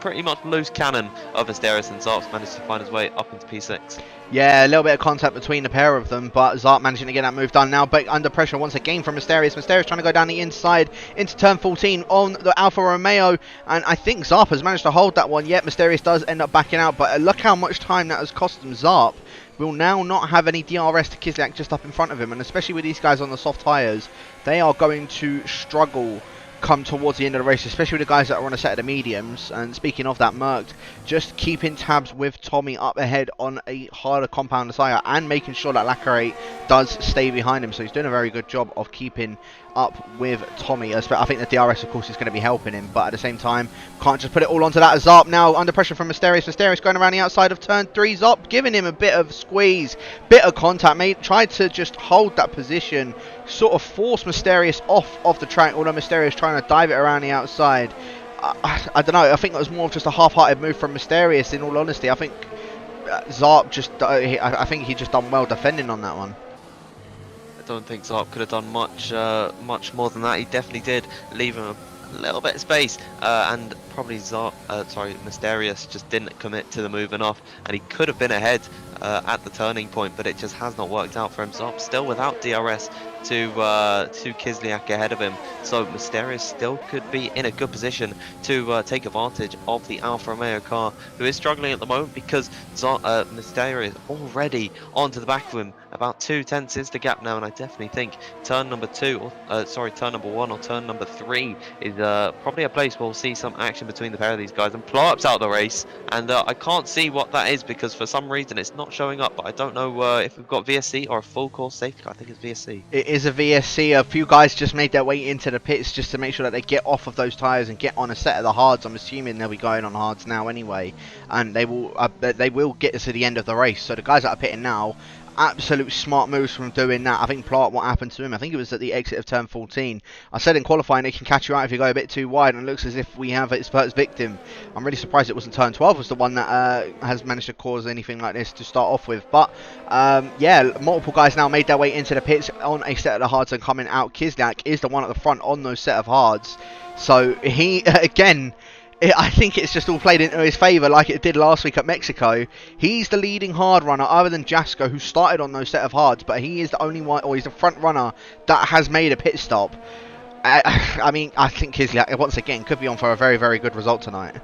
pretty much loose cannon of Mysterious, and Zarp's managed to find his way up into P6. Yeah, a little bit of contact between the pair of them, but Zarp managing to get that move done now, but under pressure once again from Mysterious. Mysterious trying to go down the inside into turn 14 on the Alfa Romeo, and I think Zarp has managed to hold that one. Yet Mysterious does end up backing out, but look how much time that has cost him. Zarp will now not have any DRS to Kislyak just up in front of him, and especially with these guys on the soft tyres, they are going to struggle come towards the end of the race, especially with the guys that are on a set of the mediums. And speaking of that, Merckx just keeping tabs with Tommy up ahead on a harder compound tyre and making sure that Lacquerate does stay behind him, so he's doing a very good job of keeping up with Tommy. I think the DRS of course is going to be helping him, but at the same time can't just put it all onto that. Zarp now under pressure from Mysterious. Mysterious going around the outside of turn 3. Zarp giving him a bit of squeeze, bit of contact, mate, tried to just hold that position, sort of force Mysterious off of the track, although Mysterious trying to dive it around the outside. I don't know, I think that was more of just a half-hearted move from Mysterious, in all honesty. I think Zarp just I think he just done well defending on that one. I don't think Zarp could have done much more than that. He definitely did leave him a little bit of space, and probably Mysterious just didn't commit to the move enough, and he could have been ahead at the turning point, but it just has not worked out for him. Zarp still without DRS to Kislyak ahead of him, so Mysterious still could be in a good position to take advantage of the Alfa Romeo car, who is struggling at the moment because Mysterious already onto the back of him. About 2 tenths is the gap now, and I definitely think turn number 1 or turn number 3 is probably a place where we'll see some action between the pair of these guys. And Plarp's out of the race, and I can't see what that is because for some reason it's not showing up, but I don't know if we've got VSC or a full course safety car. I think it's VSC. It is a VSC. A few guys just made their way into the pits just to make sure that they get off of those tyres and get on a set of the hards. I'm assuming they'll be going on hards now anyway, and they will get to the end of the race. So the guys that are pitting now, absolute smart moves from doing that. I think Plart, what happened to him, I think it was at the exit of turn 14. I said in qualifying it can catch you out if you go a bit too wide, and it looks as if we have its first victim. I'm really surprised it wasn't turn 12 was the one that has managed to cause anything like this to start off with. But yeah, multiple guys now made their way into the pits on a set of the hards and coming out. Kislyak is the one at the front on those set of hards, so he again, I think it's just all played into his favour like it did last week at Mexico. He's the leading hard runner other than Jasko, who started on those set of hards, but he is the only one, or he's the front runner that has made a pit stop. I mean, I think Kislyak once again could be on for a very, very good result tonight.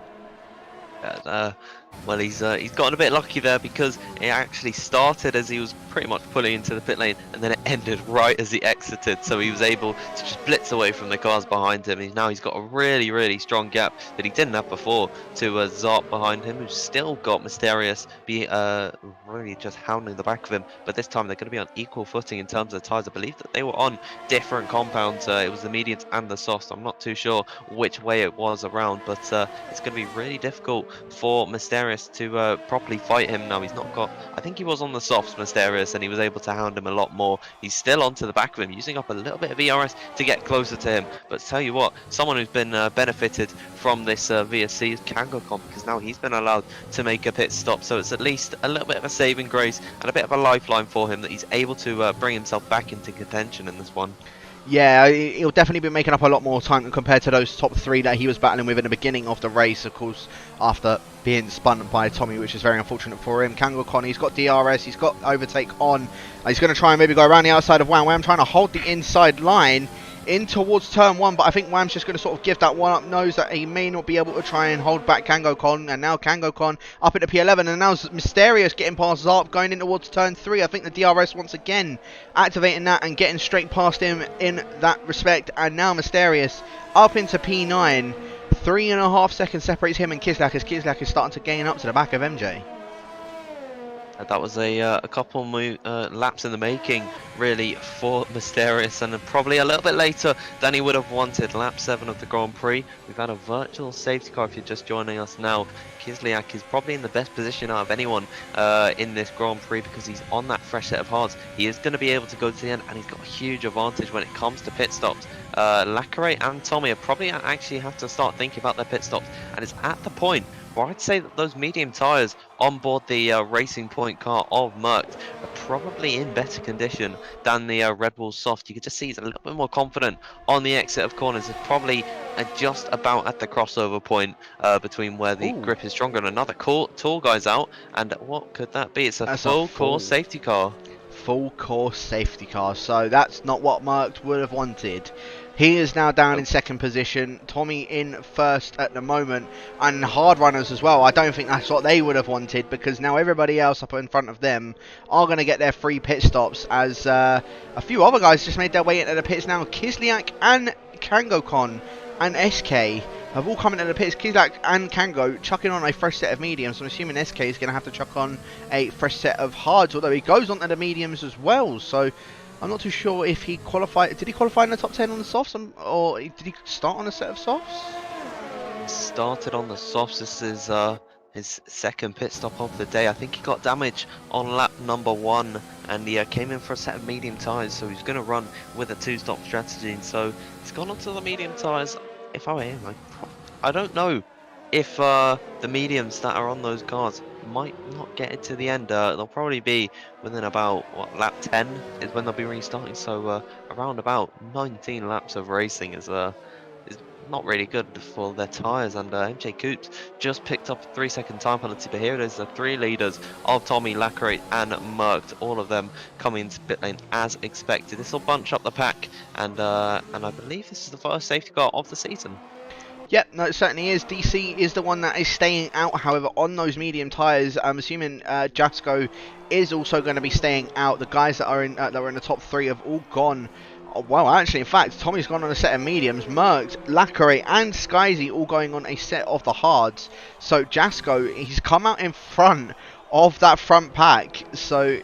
Well, he's gotten a bit lucky there because it actually started as he was pretty much pulling into the pit lane, and then it ended right as he exited, so he was able to just blitz away from the cars behind him. Now he's got a really, really strong gap that he didn't have before to Zarp behind him, who's still got Mysterious really just hounding the back of him, but this time they're going to be on equal footing in terms of the tyres. I believe that they were on different compounds. It was the mediums and the softs. I'm not too sure which way it was around, but it's going to be really difficult for Mysterious to properly fight him now. He's not got, I think he was on the softs, Mysterious, and he was able to hound him a lot more. He's still onto the back of him, using up a little bit of ERS to get closer to him. But tell you what, someone who's been benefited from this VSC is Kangokon, because now he's been allowed to make a pit stop, so it's at least a little bit of a saving grace and a bit of a lifeline for him that he's able to bring himself back into contention in this one. Yeah, he'll definitely be making up a lot more time compared to those top 3 that he was battling with in the beginning of the race, of course, after being spun by Tommy, which is very unfortunate for him. Kangokon, he's got DRS, he's got overtake on. He's going to try and maybe go around the outside of Wham Wham, trying to hold the inside line. in towards turn 1, but I think Wham's just going to sort of give that one up, knows that he may not be able to try and hold back KangoKon, and now KangoKon up into P11, and now Mysterious getting past Zarp, going in towards turn 3. I think the DRS once again activating that and getting straight past him in that respect, and now Mysterious up into P9. 3.5 seconds separates him and Kislak, as Kislak is starting to gain up to the back of MJ. That was a couple laps in the making, really, for Mysterious, and probably a little bit later than he would have wanted. Lap 7 of the Grand Prix. We've had a virtual safety car if you're just joining us now. Kislyak is probably in the best position out of anyone in this Grand Prix because he's on that fresh set of hards. He is going to be able to go to the end, and he's got a huge advantage when it comes to pit stops. Lacare and Tommy are probably actually have to start thinking about their pit stops, and it's at the point where I'd say that those medium tyres on board the Racing Point car of Merck are probably in better condition than the Red Bull Soft. You can just see he's a little bit more confident on the exit of corners. It's probably just about at the crossover point between where the grip is stronger, and another tall guy's out. And what could that be? It's a full course safety car. Full course safety car, so that's not what Merck would have wanted. He is now down in second position, Tommy in first at the moment, and hard runners as well. I don't think that's what they would have wanted, because now everybody else up in front of them are going to get their free pit stops, as a few other guys just made their way into the pits now. Kislyak and KangoKon and SK have all come into the pits. Kislak and Kango chucking on a fresh set of mediums. I'm assuming SK is going to have to chuck on a fresh set of hards, although he goes onto the mediums as well. So I'm not too sure if he qualified. Did he qualify in the top 10 on the softs, or did he start on a set of softs? Started on the softs. This is his second pit stop of the day. I think he got damage on lap number 1, and he came in for a set of medium tyres, so he's going to run with a 2-stop strategy. And so he's gone onto the medium tyres. If I were him, I don't know if the mediums that are on those cars might not get it to the end. They'll probably be within about, what, lap 10 is when they'll be restarting. So around about 19 laps of racing is not really good for their tyres. And MJ Coops just picked up a 3-second time penalty, but here it is, the 3 leaders of Tommy, Lacare and Merck, all of them coming into pit lane as expected. This will bunch up the pack, and I believe this is the first safety car of the season. Yep, no, it certainly is. DC is the one that is staying out, however, on those medium tyres. I'm assuming Jasko is also going to be staying out. The guys that are in the top 3 have all gone. Oh, well, actually, in fact, Tommy's gone on a set of mediums. Merck, Lacare and Skyzy all going on a set of the hards. So Jasko, he's come out in front of that front pack. So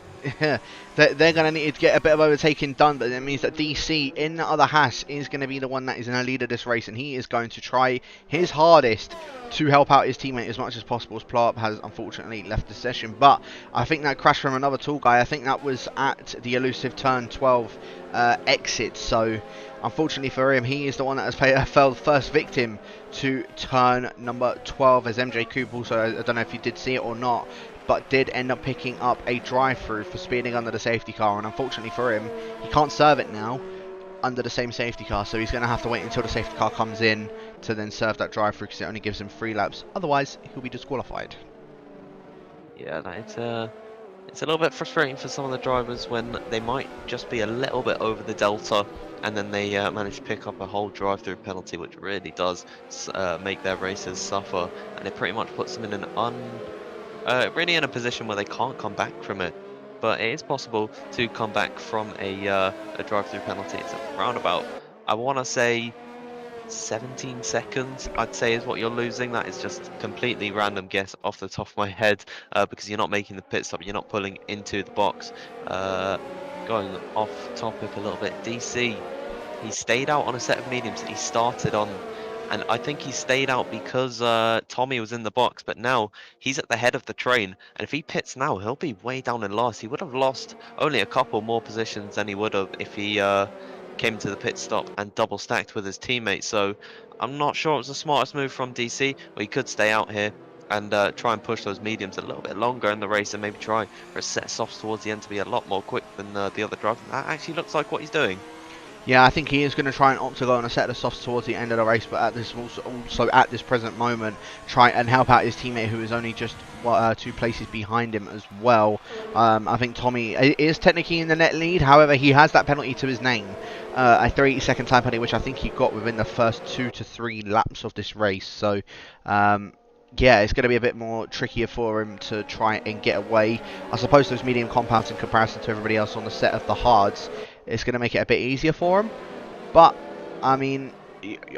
they're going to need to get a bit of overtaking done, but it means that DC in the other Haas is going to be the one that is going to lead this race, and he is going to try his hardest to help out his teammate as much as possible, as Plarp has unfortunately left the session. But I think that crash from another tall guy, I think that was at the elusive turn 12 exit, so unfortunately for him, he is the one that has fell first victim to turn number 12, as MJ Coop also, I don't know if you did see it or not, but did end up picking up a drive-through for speeding under the safety car, and unfortunately for him, he can't serve it now under the same safety car, so he's going to have to wait until the safety car comes in to then serve that drive-through, because it only gives him 3 laps, otherwise he'll be disqualified. Yeah, it's a little bit frustrating for some of the drivers when they might just be a little bit over the delta, and then they manage to pick up a whole drive-through penalty, which really does make their races suffer, and it pretty much puts them in an really in a position where they can't come back from it. But it is possible to come back from a drive-through penalty. It's around about, I want to say, 17 seconds, I'd say, is what you're losing. That is just completely random guess off the top of my head, because you're not making the pit stop, you're not pulling into the box. Going off topic a little bit, DC, he stayed out on a set of mediums that he started on, and I think he stayed out because Tommy was in the box, but now he's at the head of the train, and if he pits now, he'll be way down in last. He would have lost only a couple more positions than he would have if he came to the pit stop and double stacked with his teammates. So I'm not sure it was the smartest move from DC, but he could stay out here and try and push those mediums a little bit longer in the race, and maybe try for a set of softs towards the end to be a lot more quick than the other driver. That actually looks like what he's doing. Yeah, I think he is going to try and opt to go on a set of softs towards the end of the race, but at this also at this present moment, try and help out his teammate, who is only just 2 places behind him as well. I think Tommy is technically in the net lead, however, he has that penalty to his name. a 3-second time penalty, which I think he got within the first 2 to 3 laps of this race. So, yeah, it's going to be a bit more trickier for him to try and get away. I suppose those medium compounds in comparison to everybody else on the set of the hards is going to make it a bit easier for him. But, I mean,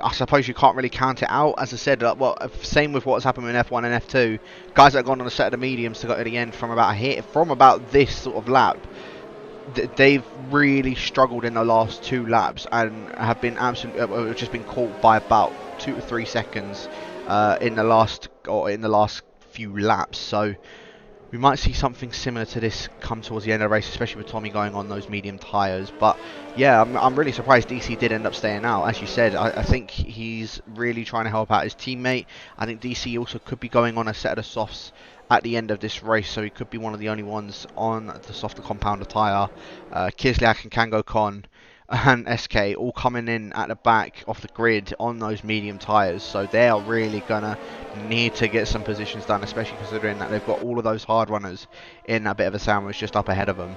I suppose you can't really count it out. As I said, well, same with what's happened in F1 and F2. Guys that have gone on a set of the mediums to go to the end from about this sort of lap, they've really struggled in the last 2 laps and have been absolutely just been caught by about 2 to 3 seconds in the last few laps. So we might see something similar to this come towards the end of the race, especially with Tommy going on those medium tyres. But yeah, I'm really surprised DC did end up staying out. As you said, I think he's really trying to help out his teammate. I think DC also could be going on a set of the softs at the end of this race, so he could be one of the only ones on the softer compounder tyre. Kislyak and Kango Kon and SK all coming in at the back of the grid on those medium tyres, so they are really gonna need to get some positions done, especially considering that they've got all of those hard runners in a bit of a sandwich just up ahead of them.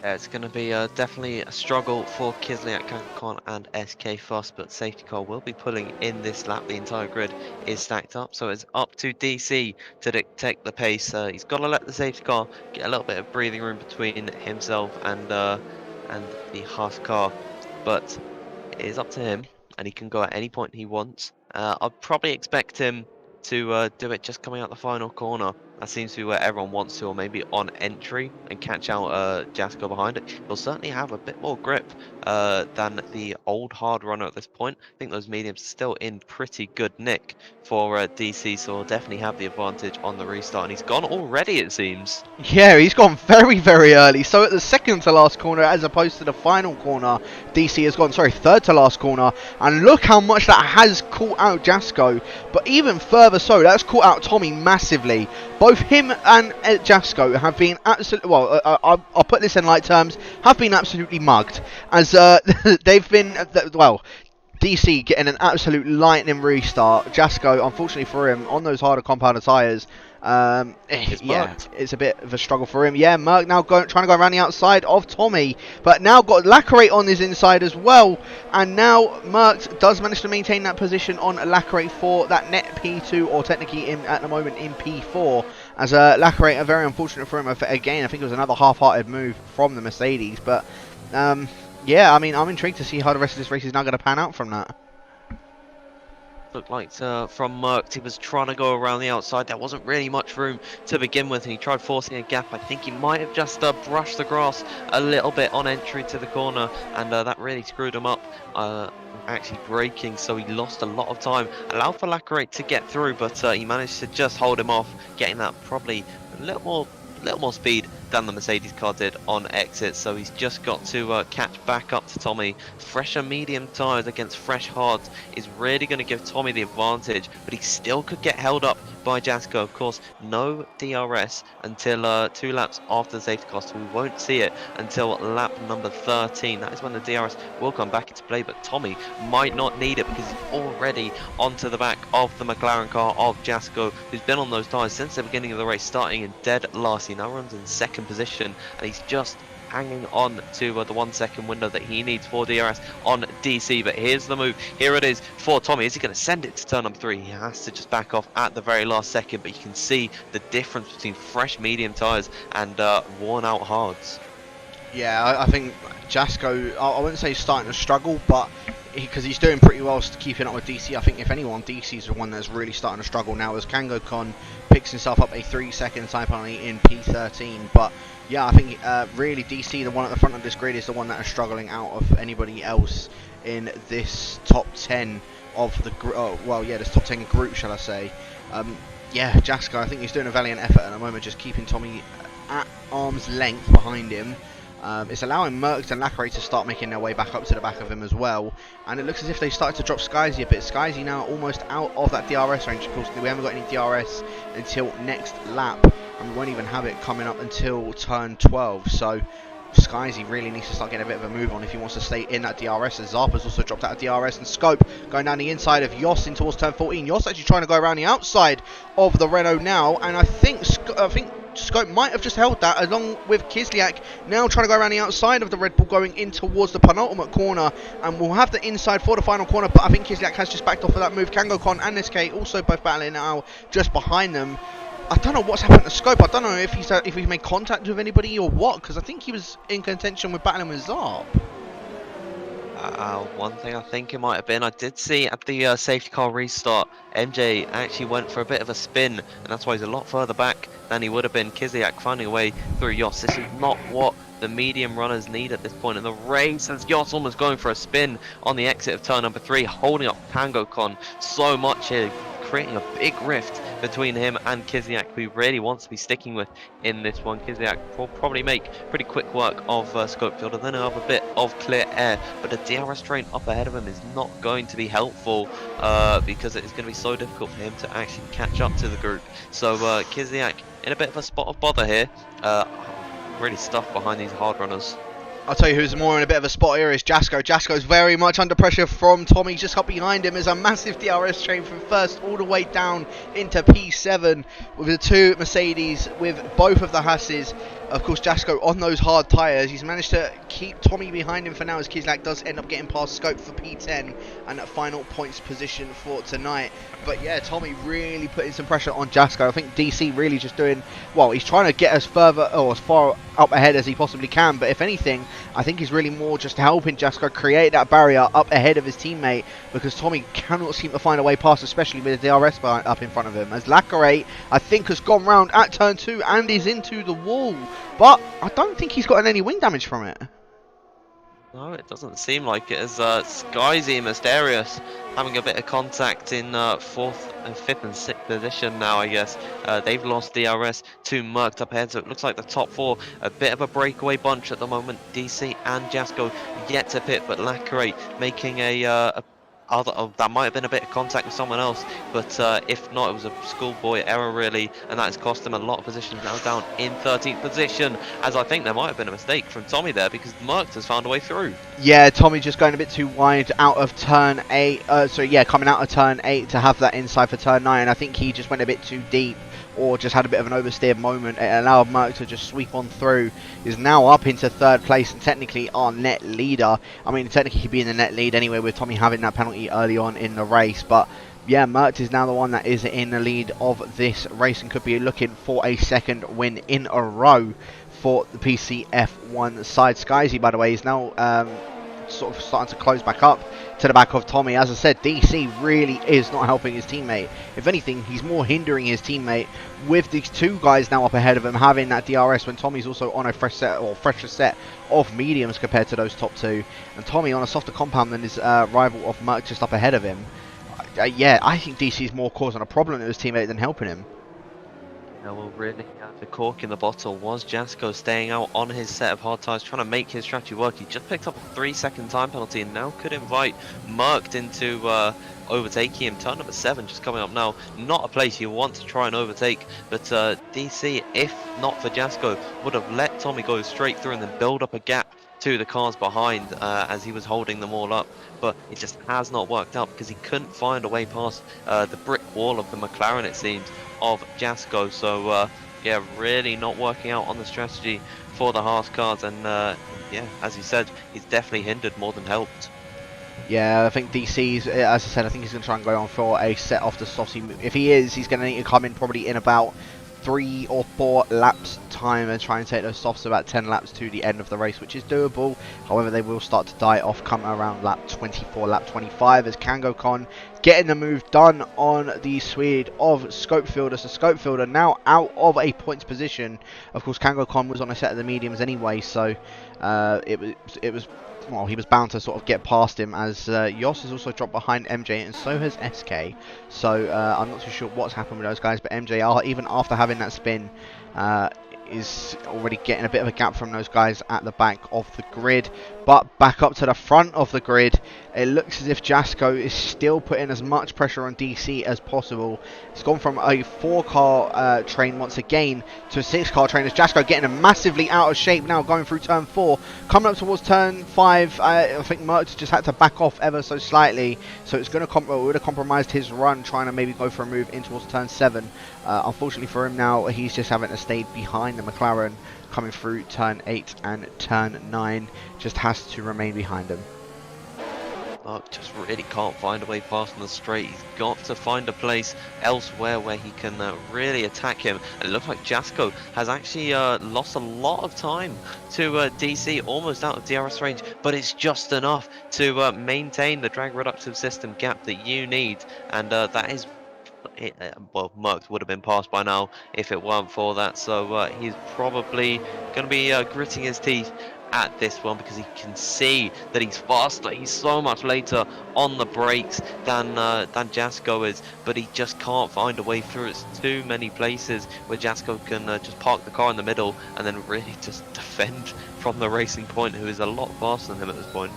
Yeah, it's going to be definitely a struggle for Kislyak, Kankon and SK Fuss, but safety car will be pulling in this lap. The entire grid is stacked up, so it's up to DC to dictate the pace. He's got to let the safety car get a little bit of breathing room between himself and the Haas car, but it is up to him, and he can go at any point he wants. I'd probably expect him to do it just coming out the final corner. That seems to be where everyone wants to, or maybe on entry and catch out Jasko behind it. He'll certainly have a bit more grip than the old hard runner at this point. I think those mediums are still in pretty good nick for DC, so he'll definitely have the advantage on the restart. And he's gone already, it seems. Yeah, he's gone very, very early. So at the second to last corner, as opposed to the final corner, DC has gone, third to last corner. And look how much that has caught out Jasko. But even further so, that's caught out Tommy massively. Both him and Jasko have been absolutely, well, I'll put this in light terms, have been absolutely mugged. As they've been, well, DC getting an absolute lightning restart. Jasko, unfortunately for him, on those harder compounder tyres, yeah, it's a bit of a struggle for him. Yeah, Merck now trying to go around the outside of Tommy, but now got Lacarate on his inside as well. And now Merck does manage to maintain that position on Lacarate for that net P2, or technically at the moment in P4. As Lacarate, very unfortunate for him. Again, I think it was another half-hearted move from the Mercedes, but yeah, I mean, I'm intrigued to see how the rest of this race is now going to pan out from that. Looked like from Merck, he was trying to go around the outside. There wasn't really much room to begin with, and he tried forcing a gap. I think he might have just brushed the grass a little bit on entry to the corner, and that really screwed him up. Actually braking, so he lost a lot of time. Allowed for Lacarate to get through, but he managed to just hold him off, getting that probably a little more speed than the Mercedes car did on exit. So he's just got to catch back up to Tommy. Fresher medium tyres against fresh hards is really going to give Tommy the advantage, but he still could get held up by Jasko. Of course, no DRS until 2 laps after the safety car, so we won't see it until lap number 13. That is when the DRS will come back into play, but Tommy might not need it because he's already onto the back of the McLaren car of Jasko, who's been on those tyres since the beginning of the race, starting in dead last. He now runs in second position, and he's just hanging on to the 1 second window that he needs for DRS on DC. But here's the move. Here it is for Tommy. Is he going to send it to turn number 3? He has to just back off at the very last second, but you can see the difference between fresh medium tyres and worn out hards. Yeah, I think Jasko, I wouldn't say he's starting to struggle, but because he's doing pretty well keeping up with DC. I think if anyone, DC's the one that's really starting to struggle now, as Kango Kon picks himself up a 3-second time penalty in P13. But yeah, I think really DC, the one at the front of this grid, is the one that is struggling out of anybody else in this top 10 of the this top 10 group, shall I say. Yeah, Jasko, I think he's doing a valiant effort at the moment, just keeping Tommy at arm's length behind him. It's allowing Merckx and Lacarate to start making their way back up to the back of him as well. And it looks as if they started to drop Skyzy a bit. Skyzy now almost out of that DRS range. Of course, we haven't got any DRS until next lap, and we won't even have it coming up until turn 12. So Skyzy really needs to start getting a bit of a move on if he wants to stay in that DRS. And Zarpa's also dropped out of DRS, and Scope going down the inside of Yoss in towards turn 14. Yoss actually trying to go around the outside of the Renault now, and I think Scope might have just held that, along with Kislyak now trying to go around the outside of the Red Bull, going in towards the penultimate corner, and we'll have the inside for the final corner, but I think Kislyak has just backed off of that move. Kangokon and SK also both battling now just behind them. I don't know what's happened to Scope. I don't know if he's made contact with anybody or what, because I think he was in contention with battling with Zarb. One thing I think it might have been, I did see at the safety car restart, MJ actually went for a bit of a spin, and that's why he's a lot further back than he would have been. Kislyak finding a way through Yoss. This is not what the medium runners need at this point in the race, as Yoss almost going for a spin on the exit of turn number 3, holding up Kangokon so much here, creating a big rift between him and Kislyak, who really wants to be sticking with in this one. Kislyak will probably make pretty quick work of Scopefield, and then he'll have a bit of clear air, but the DRS train up ahead of him is not going to be helpful because it's going to be so difficult for him to actually catch up to the group. So Kislyak in a bit of a spot of bother here, really stuffed behind these hard runners. I'll tell you who's more in a bit of a spot here is Jasko. Jasko's very much under pressure from Tommy. Just up behind him is a massive DRS train from first all the way down into P7 with the two Mercedes, with both of the Hasses. Of course, Jasko on those hard tyres. He's managed to keep Tommy behind him for now, as Kislyak does end up getting past Scope for P10 and that final points position for tonight. But yeah, Tommy really putting some pressure on Jasko. I think DC really just doing, well, he's trying to get as further or as far up ahead as he possibly can. But if anything, I think he's really more just helping Jasko create that barrier up ahead of his teammate, because Tommy cannot seem to find a way past, especially with the DRS bar up in front of him. As Lacquerate, I think, has gone round at turn 2 and is into the wall. But I don't think he's gotten any wing damage from it. No, it doesn't seem like it, as Skyzy Mysterious having a bit of contact in 4th and 5th and 6th position now, I guess. They've lost DRS to Mercked up ahead, so it looks like the top 4, a bit of a breakaway bunch at the moment. DC and Jasko yet to pit, but Lacquerate making that might have been a bit of contact with someone else, but if not, it was a schoolboy error really, and that has cost him a lot of positions. Now down in 13th position, as I think there might have been a mistake from Tommy there, because Mercked has found a way through. Yeah, Tommy just going a bit too wide out of turn 8, coming out of turn 8 to have that inside for turn 9. I think he just went a bit too deep, or just had a bit of an oversteer moment. It allowed Merck to just sweep on through. Is now up into 3rd place and technically our net leader. I mean, technically he'd be in the net lead anyway, with Tommy having that penalty early on in the race. But yeah, Merck is now the one that is in the lead of this race and could be looking for a 2nd win in a row for the PC F1 side. Skyzy, by the way, is now sort of starting to close back up to the back of Tommy. As I said, DC really is not helping his teammate. If anything, he's more hindering his teammate, with these two guys now up ahead of him having that DRS, when Tommy's also on a fresher set of mediums compared to those top 2, and Tommy on a softer compound than his rival of Merck just up ahead of him. Yeah, I think DC is more causing a problem to his teammate than helping him. Well, really, the cork in the bottle was Jasko staying out on his set of hard tyres, trying to make his strategy work. He just picked up a 3-second time penalty and now could invite Mercked into overtaking him. Turn number 7 just coming up now. Not a place you want to try and overtake, but DC, if not for Jasko, would have let Tommy go straight through and then build up a gap to the cars behind as he was holding them all up. But it just has not worked out, because he couldn't find a way past the brick wall of the McLaren, it seems, of Jasko. So yeah, really not working out on the strategy for the Haas cars, and yeah, as you said, he's definitely hindered more than helped. Yeah, I think DC's, as I said, I think he's going to try and go on for a set off the softy. If he is, he's going to need to come in probably in about 3 or 4 laps time and try and take those softs about 10 laps to the end of the race, which is doable. However, they will start to die off come around lap 24, lap 25, as Kangokon getting the move done on the Swede of Scopefielder. So Scopefielder now out of a points position. Of course, Kangokon was on a set of the mediums anyway, so it was well, he was bound to sort of get past him, as Yoss has also dropped behind MJ, and so has SK. So I'm not too sure what's happened with those guys, but MJ, even after having that spin, is already getting a bit of a gap from those guys at the back of the grid. But back up to the front of the grid, It looks as if Jasko is still putting as much pressure on DC as possible. It's gone from a 4-car train once again to a 6-car train as Jasko getting massively out of shape now, going through turn 4. Coming up towards turn 5, I think Merckx just had to back off ever so slightly, so it's going to would have compromised his run, trying to maybe go for a move in towards turn 7. Unfortunately for him now, he's just having to stay behind the McLaren coming through turn 8 and turn 9. Just has to remain behind him. Mark just really can't find a way past on the straight. He's got to find a place elsewhere where he can really attack him. And it looks like Jasko has actually lost a lot of time to DC, almost out of DRS range, but it's just enough to maintain the drag reductive system gap that you need, and that is well, Merckx would have been passed by now if it weren't for that, so he's probably going to be gritting his teeth at this one because he can see that he's faster, he's so much later on the brakes than Jasko is, but he just can't find a way through. It's too many places where Jasko can just park the car in the middle and then really just defend from the racing point, who is a lot faster than him at this point.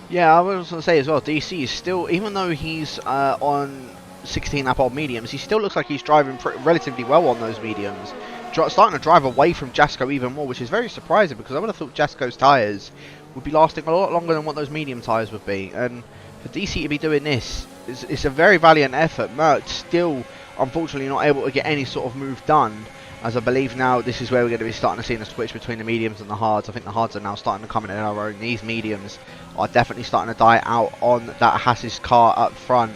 Yeah, I was going to say as well, DC is still, even though he's on 16 lap old mediums, he still looks like he's driving relatively well on those mediums. Starting to drive away from Jasko even more, which is very surprising because I would have thought Jasko's tyres would be lasting a lot longer than what those medium tyres would be. And for DC to be doing this, it's a very valiant effort. Merckx still, unfortunately, not able to get any sort of move done, as I believe now this is where we're going to be starting to see the switch between the mediums and the hards. I think the hards are now starting to come in our own. These mediums are definitely starting to die out on that Haas's car up front.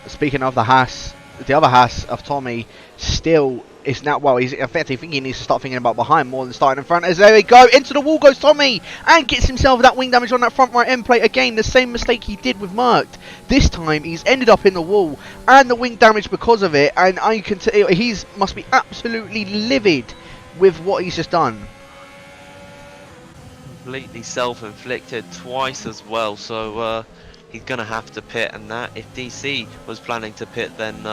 Speaking of the Haas, the other Haas of Tommy still is now, well, he's effectively thinking he needs to start thinking about behind more than starting in front. As there we go, into the wall goes Tommy and gets himself that wing damage on that front right end plate. Again, the same mistake he did with Merckx. This time he's ended up in the wall and the wing damage because of it, and I can tell he must be absolutely livid with what he's just done. Completely self-inflicted twice as well, so he's going to have to pit, and that, if DC was planning to pit, then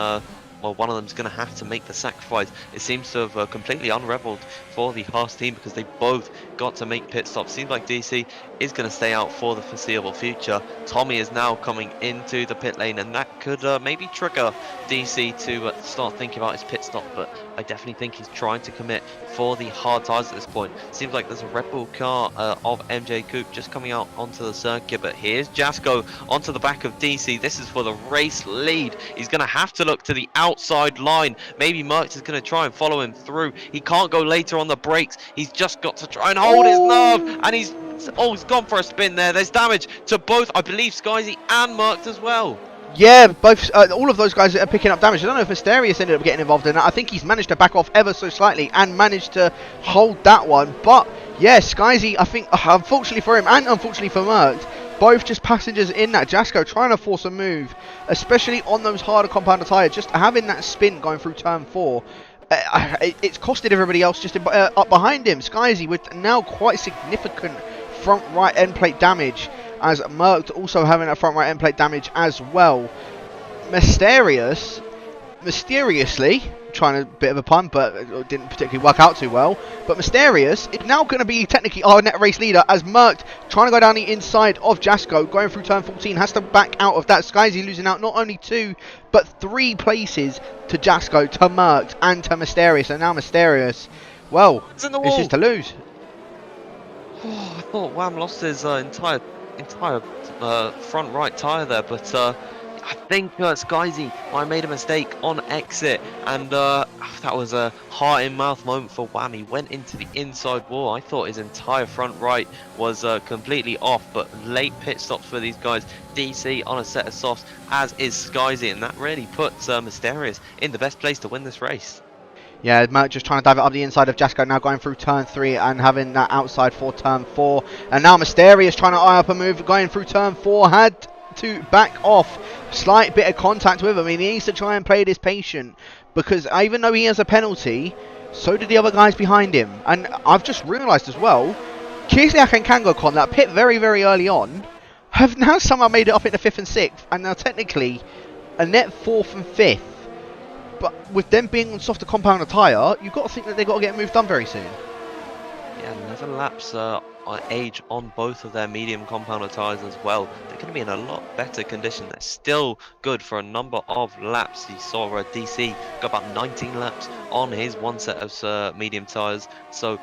well, one of them's going to have to make the sacrifice. It seems to have completely unraveled for the Haas team because they both got to make pit stops. Seems like DC is going to stay out for the foreseeable future. Tommy is now coming into the pit lane, and that could maybe trigger DC to start thinking about his pit stop, but I definitely think he's trying to commit for the hard tyres at this point. Seems like there's a Red Bull car of MJ Coupe just coming out onto the circuit, but here's Jasko onto the back of DC. This is for the race lead. He's going to have to look to the outside line. Maybe Merckx is going to try and follow him through. He can't go later on the brakes. He's just got to try and hold his nerve, and he's gone for a spin there. There's damage to both, I believe, Skyzy and Merckx as well. Yeah, both, all of those guys are picking up damage. I don't know if Mysterious ended up getting involved in that. I think he's managed to back off ever so slightly and managed to hold that one. But yeah, Skyzy, I think, unfortunately for him and unfortunately for Merckx, both just passengers in that. Jasko trying to force a move, especially on those harder compounder tyres. Just having that spin going through turn 4, it's costed everybody else just up behind him. Skyzy with now quite significant front right end plate damage, as Merckx also having a front right end plate damage as well. Mysteriously, trying a bit of a pun, but it didn't particularly work out too well. But Mysterious is now going to be technically our net race leader, as Merckx trying to go down the inside of Jasko, going through turn 14, has to back out of that. Skyzy losing out not only 2, but 3 places to Jasko, to Merckx, and to Mysterious. And now Mysterious, well, it's just to lose. Oh, I thought Wham lost his entire front right tyre there, but I think Skyzy might have made a mistake on exit, and that was a heart-in-mouth moment for Wham. He went into the inside wall. I thought his entire front right was completely off, but late pit stops for these guys. DC on a set of softs, as is Skyzy, and that really puts Mysterious in the best place to win this race. Yeah, Merckx just trying to dive it up the inside of Jasko, now going through turn 3 and having that outside for turn 4. And now Mysterious trying to eye up a move, going through turn 4, had to back off. Slight bit of contact with him. I mean, he needs to try and play this patient, because even though he has a penalty, so did the other guys behind him. And I've just realised as well, Kislyak and Kangokon, that pit very, very early on, have now somehow made it up into 5th and 6th, and now technically a net 4th and 5th. But with them being on softer compounder tyre, you've got to think that they've got to get a move done very soon. Yeah, 11 laps age on both of their medium compounder tyres as well. They're going to be in a lot better condition. They're still good for a number of laps. You saw DC got about 19 laps on his one set of medium tyres. So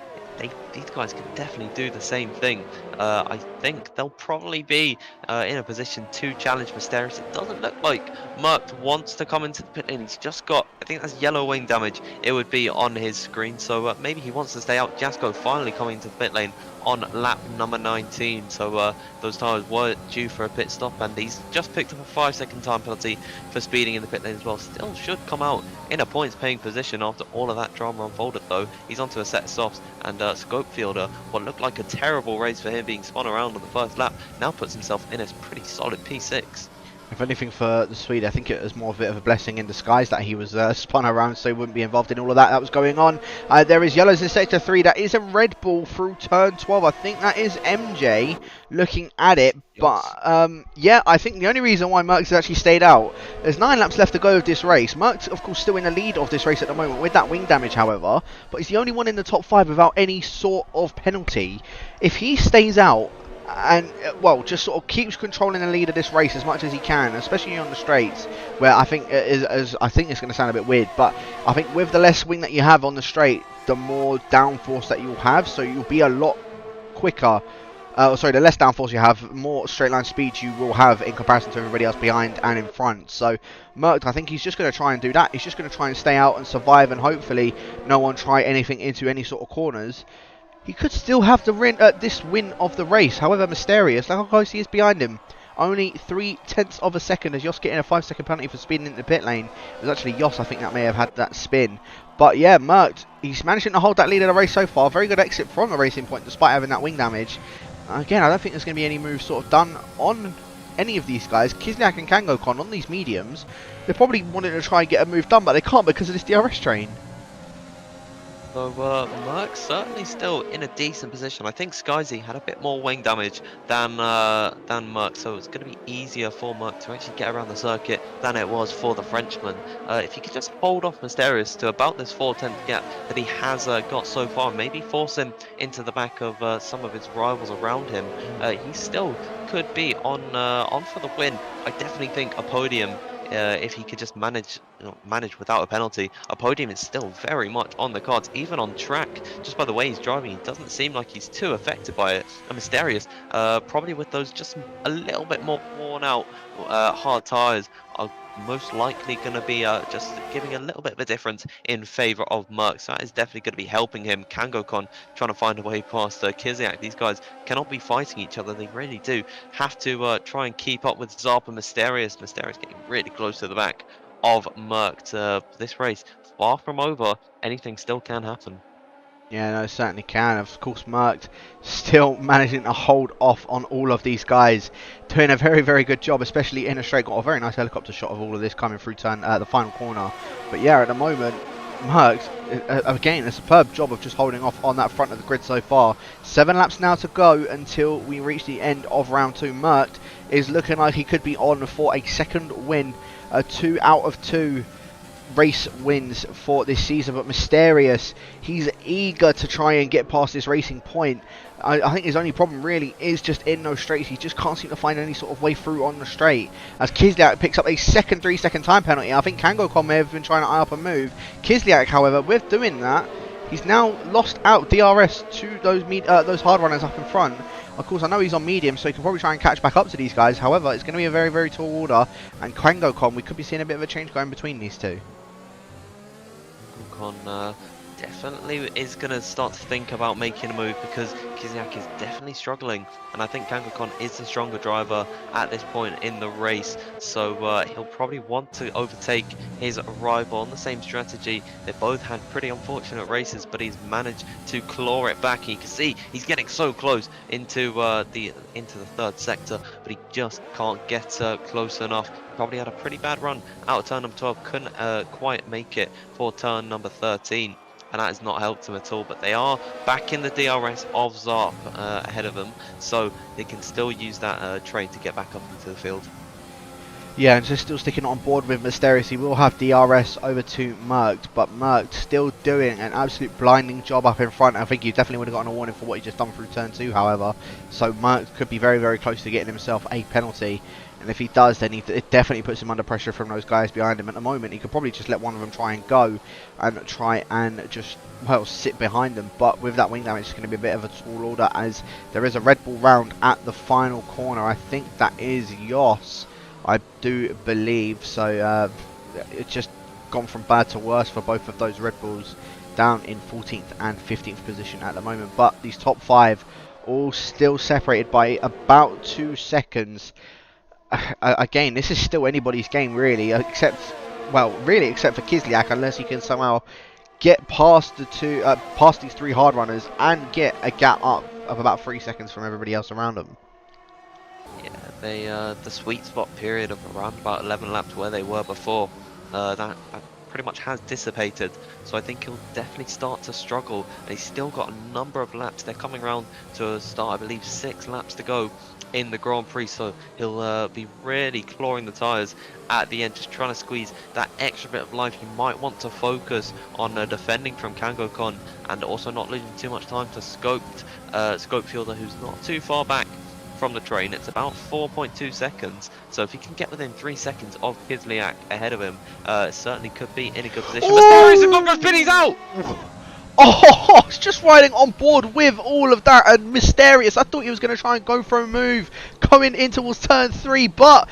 these guys can definitely do the same thing. I think they'll probably be in a position to challenge Mysterious. It doesn't look like Merck wants to come into the pit lane. He's just got, I think that's yellow wing damage. It would be on his screen. So maybe he wants to stay out. Jasko finally coming into the pit lane on lap number 19. So those tyres were due for a pit stop, and he's just picked up a 5-second time penalty for speeding in the pit lane as well. Still should come out in a points paying position after all of that drama unfolded though. He's onto a set of softs, and Scopefielder, what looked like a terrible race for him being spun around on the first lap, now puts himself in a pretty solid P6. If anything for the Swede, I think it was more of a bit of a blessing in disguise that he was spun around so he wouldn't be involved in all of that was going on. There is yellows in sector 3. That is a Red Bull through turn 12. I think that is MJ looking at it. But yeah, I think the only reason why Merckx has actually stayed out, there's 9 laps left to go of this race. Merckx, of course, still in the lead of this race at the moment with that wing damage, however. But he's the only one in the top 5 without any sort of penalty. If he stays out, and well, just sort of keeps controlling the lead of this race as much as he can, especially on the straights, where I think I think it's going to sound a bit weird, but I think with the less wing that you have on the straight, the more downforce that you'll have, so you'll be a lot quicker. Sorry, the less downforce you have, more straight line speed you will have in comparison to everybody else behind and in front. So Merck, I think he's just going to try and do that. He's just going to try and stay out and survive, and hopefully no one try anything into any sort of corners. He could still have this win of the race. However, Mysterious, look how close he is behind him. Only 0.3 of a second as Yoss getting a 5-second penalty for speeding into the pit lane. It was actually Yoss, I think, that may have had that spin. But yeah, Merck, he's managing to hold that lead of the race so far. Very good exit from the racing point despite having that wing damage. Again, I don't think there's going to be any moves sort of done on any of these guys. Kislyak and Kangokon on these mediums, they probably wanted to try and get a move done, but they can't because of this DRS train. So Merck's certainly still in a decent position. I think Skyzy had a bit more wing damage than Merck, so it's going to be easier for Merck to actually get around the circuit than it was for the Frenchman. If he could just hold off Mysterious to about this 4/10 gap that he has got so far, maybe force him into the back of some of his rivals around him, he still could be on for the win. I definitely think a podium, if he could just manage without a penalty, a podium is still very much on the cards, even on track. Just by the way he's driving, he doesn't seem like he's too affected by it. And Mysterious, probably with those just a little bit more worn out hard tyres, are most likely going to be just giving a little bit of a difference in favour of Merck. So that is definitely going to be helping him. Kangokon trying to find a way past Kiziak. These guys cannot be fighting each other. They really do have to try and keep up with Zarp and Mysterious. Mysterious getting really close to the back of Merck. This race far from over. Anything still can happen. Yeah, no, it certainly can. Of course, Merck still managing to hold off on all of these guys, doing a very, very good job, especially in a straight. Got a very nice helicopter shot of all of this coming through turn the final corner. But yeah, at the moment, Merck, again, a superb job of just holding off on that front of the grid so far. 7 laps now to go until we reach the end of round 2. Merck is looking like he could be on for a second win, 2 out of 2 race wins for this season. But Mysterious, he's eager to try and get past this racing point. I think his only problem really is just in those straights. He just can't seem to find any sort of way through on the straight, as Kislyak picks up a second 3-second time penalty. I think Kangokon may have been trying to eye up a move. Kislyak, however, with doing that, he's now lost out DRS to those hard runners up in front. Of course, I know he's on medium, so he can probably try and catch back up to these guys. However, it's going to be a very, very tall order, and Kangokon, we could be seeing a bit of a change going between these two. Definitely is going to start to think about making a move, because Kiziak is definitely struggling, and I think Kangokon is the stronger driver at this point in the race, so he'll probably want to overtake his rival on the same strategy. They both had pretty unfortunate races, but he's managed to claw it back. You can see he's getting so close into the third sector, but he just can't get close enough. Probably had a pretty bad run out of turn number 12, couldn't quite make it for turn number 13. And that has not helped them at all, but they are back in the DRS of Zarp ahead of them, so they can still use that train to get back up into the field. Yeah, and just still sticking on board with Mysterious, he will have DRS over to Mercked, but Mercked still doing an absolute blinding job up in front. I think he definitely would have gotten a warning for what he just done through turn 2, however. So Mercked could be very, very close to getting himself a penalty. And if he does, then it definitely puts him under pressure from those guys behind him. At the moment, he could probably just let one of them try and go and try and just, well, sit behind them. But with that wing damage, it's going to be a bit of a tall order as there is a Red Bull round at the final corner. I think that is Yoss, I do believe. So it's just gone from bad to worse for both of those Red Bulls, down in 14th and 15th position at the moment. But these top 5 all still separated by about 2 seconds. Again, this is still anybody's game, really, except for Kislyak, unless he can somehow get past past these 3 hard runners and get a gap up of about 3 seconds from everybody else around them. Yeah, the sweet spot period of around about 11 laps where they were before, that pretty much has dissipated. So I think he'll definitely start to struggle. And he's still got a number of laps. They're coming around to start, I believe, 6 laps to go in the Grand Prix, so he'll be really clawing the tyres at the end, just trying to squeeze that extra bit of life. You might want to focus on defending from Kangokon and also not losing too much time to Scope Fielder, who's not too far back from the train. It's about 4.2 seconds, so if he can get within 3 seconds of Kislyak ahead of him, certainly could be in a good position. Mysterious and Goes Pinny's out! Oh, it's just riding on board with all of that, and Mysterious, I thought he was going to try and go for a move coming in towards turn 3, but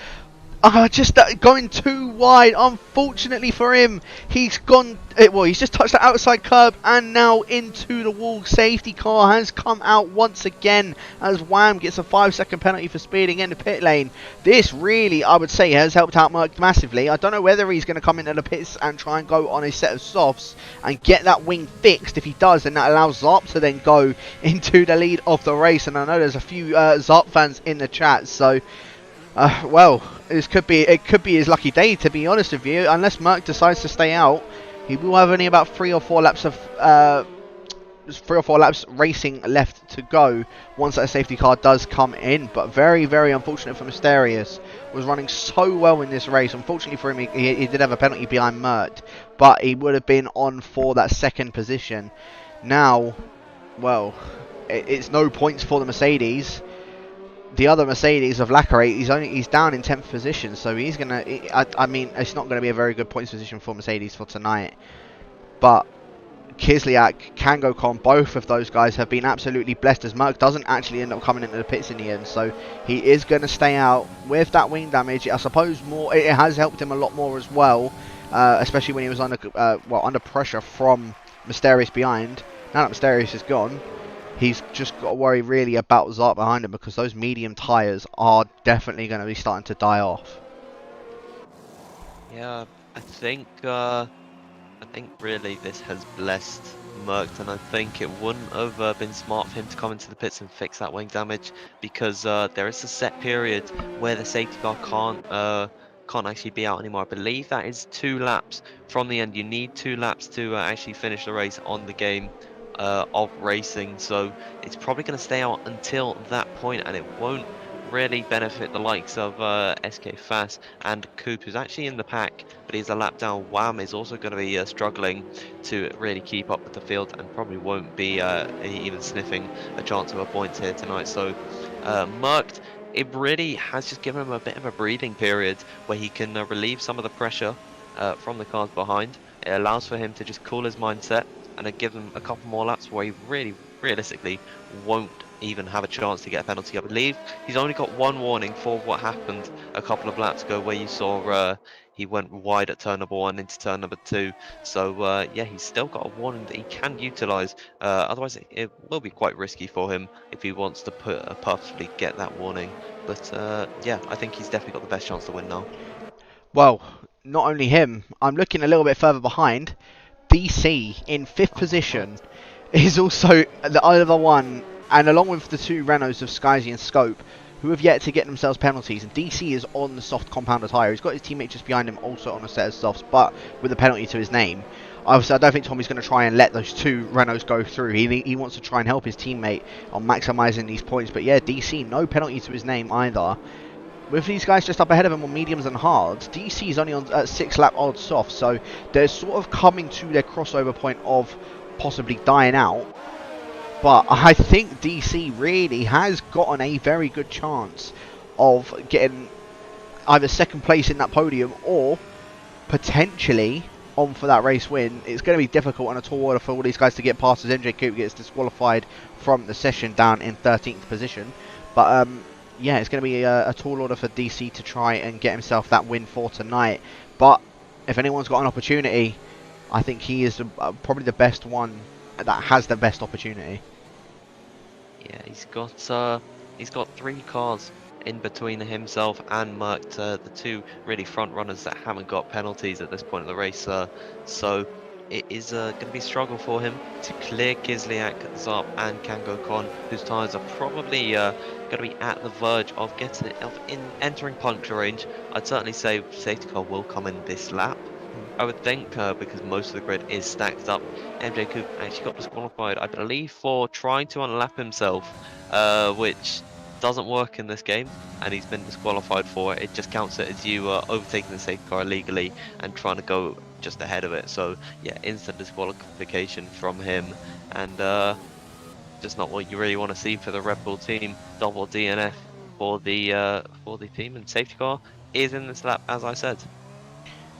just going too wide. Unfortunately for him, he's just touched the outside curb and now into the wall. Safety car has come out once again as Wham gets a 5-second penalty for speeding in the pit lane. This really, I would say, has helped out Merck massively. I don't know whether he's going to come into the pits and try and go on a set of softs and get that wing fixed. If he does, then that allows Zarp to then go into the lead of the race. And I know there's a few Zarp fans in the chat, so well, it could be his lucky day, to be honest with you. Unless Merck decides to stay out, he will have only about 3 or 4 laps racing left to go once that safety car does come in. But very, very unfortunate for Mysterious. Was running so well in this race. Unfortunately for him, he did have a penalty behind Mert, but he would have been on for that 2nd position. Now, well, it's no points for the Mercedes. The other Mercedes of Lacquerate, he's down in 10th position, so he's gonna. I mean, it's not going to be a very good points position for Mercedes for tonight. But Kislyak, Kangokon, both of those guys have been absolutely blessed as Merck doesn't actually end up coming into the pits in the end, so he is going to stay out with that wing damage. I suppose it has helped him a lot more as well, especially when he was under pressure from Mysterious behind. Now that Mysterious is gone, he's just got to worry really about Zarp behind him, because those medium tyres are definitely going to be starting to die off. Yeah, I think really this has blessed Merck, and I think it wouldn't have been smart for him to come into the pits and fix that wing damage, because there is a set period where the safety car can't actually be out anymore. I believe that is 2 laps from the end. You need 2 laps to actually finish the race on the game of racing, so it's probably going to stay out until that point, and it won't really benefit the likes of SK Fast and Coop, who's actually in the pack, but he's a lap down. Wham is also going to be struggling to really keep up with the field, and probably won't be even sniffing a chance of a point here tonight. So Merck, it really has just given him a bit of a breathing period where he can relieve some of the pressure from the cars behind. It allows for him to just cool his mindset and give him a couple more laps where he really realistically won't even have a chance to get a penalty. I believe he's only got 1 warning for what happened a couple of laps ago, where you saw he went wide at turn number 1 into turn number 2. So yeah, he's still got a warning that he can utilise. Otherwise it will be quite risky for him if he wants to purposefully get that warning. But yeah, I think he's definitely got the best chance to win now. Well, not only him, I'm looking a little bit further behind. DC in 5th position is also the other one, and along with the 2 Renaults of Skyzy and Scope, who have yet to get themselves penalties. And DC is on the soft compounder tyre. He's got his teammate just behind him also on a set of softs, but with a penalty to his name. Obviously, I don't think Tommy's going to try and let those 2 Renaults go through. He wants to try and help his teammate on maximising these points. But yeah, DC, no penalty to his name either. with these guys just up ahead of him on mediums and hards, DC is only on 6-lap odd soft, so they're sort of coming to their crossover point of possibly dying out. But I think DC really has gotten a very good chance of getting either second place in that podium or potentially on for that race win. It's going to be difficult on a tall order for all these guys to get past as MJ Coupe gets disqualified from the session down in 13th position. But yeah, it's going to be a tall order for DC to try and get himself that win for tonight. But if anyone's got an opportunity, I think he is probably the best one that has the best opportunity. Yeah, he's got 3 cars in between himself and Merck, the 2 really front runners that haven't got penalties at this point of the race. So it is going to be a struggle for him to clear Kislyak, Zarp and Kango Kon, whose tyres are probably going to be at the verge of entering puncture range. I'd certainly say safety car will come in this lap, I would think, because most of the grid is stacked up. MJ Coupe actually got disqualified, I believe, for trying to unlap himself, which doesn't work in this game, and he's been disqualified for it. It just counts it as you overtaking the safety car illegally and trying to go just ahead of it. So yeah, instant disqualification from him, and just not what you really want to see for the Red Bull team. Double DNF for the team, and safety car is in this lap, as I said.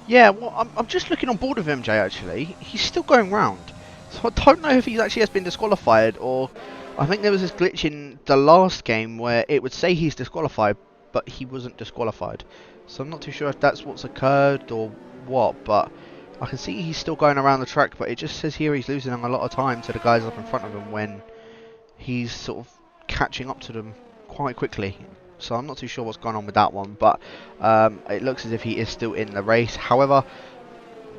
Yeah, well, I'm just looking on board with MJ actually. He's still going round. So I don't know if he actually has been disqualified, or I think there was this glitch in the last game where it would say he's disqualified, but he wasn't disqualified. So I'm not too sure if that's what's occurred or what, but I can see he's still going around the track, but it just says here he's losing a lot of time to the guys up in front of him when he's sort of catching up to them quite quickly. So I'm not too sure what's going on with that one, but it looks as if he is still in the race. However,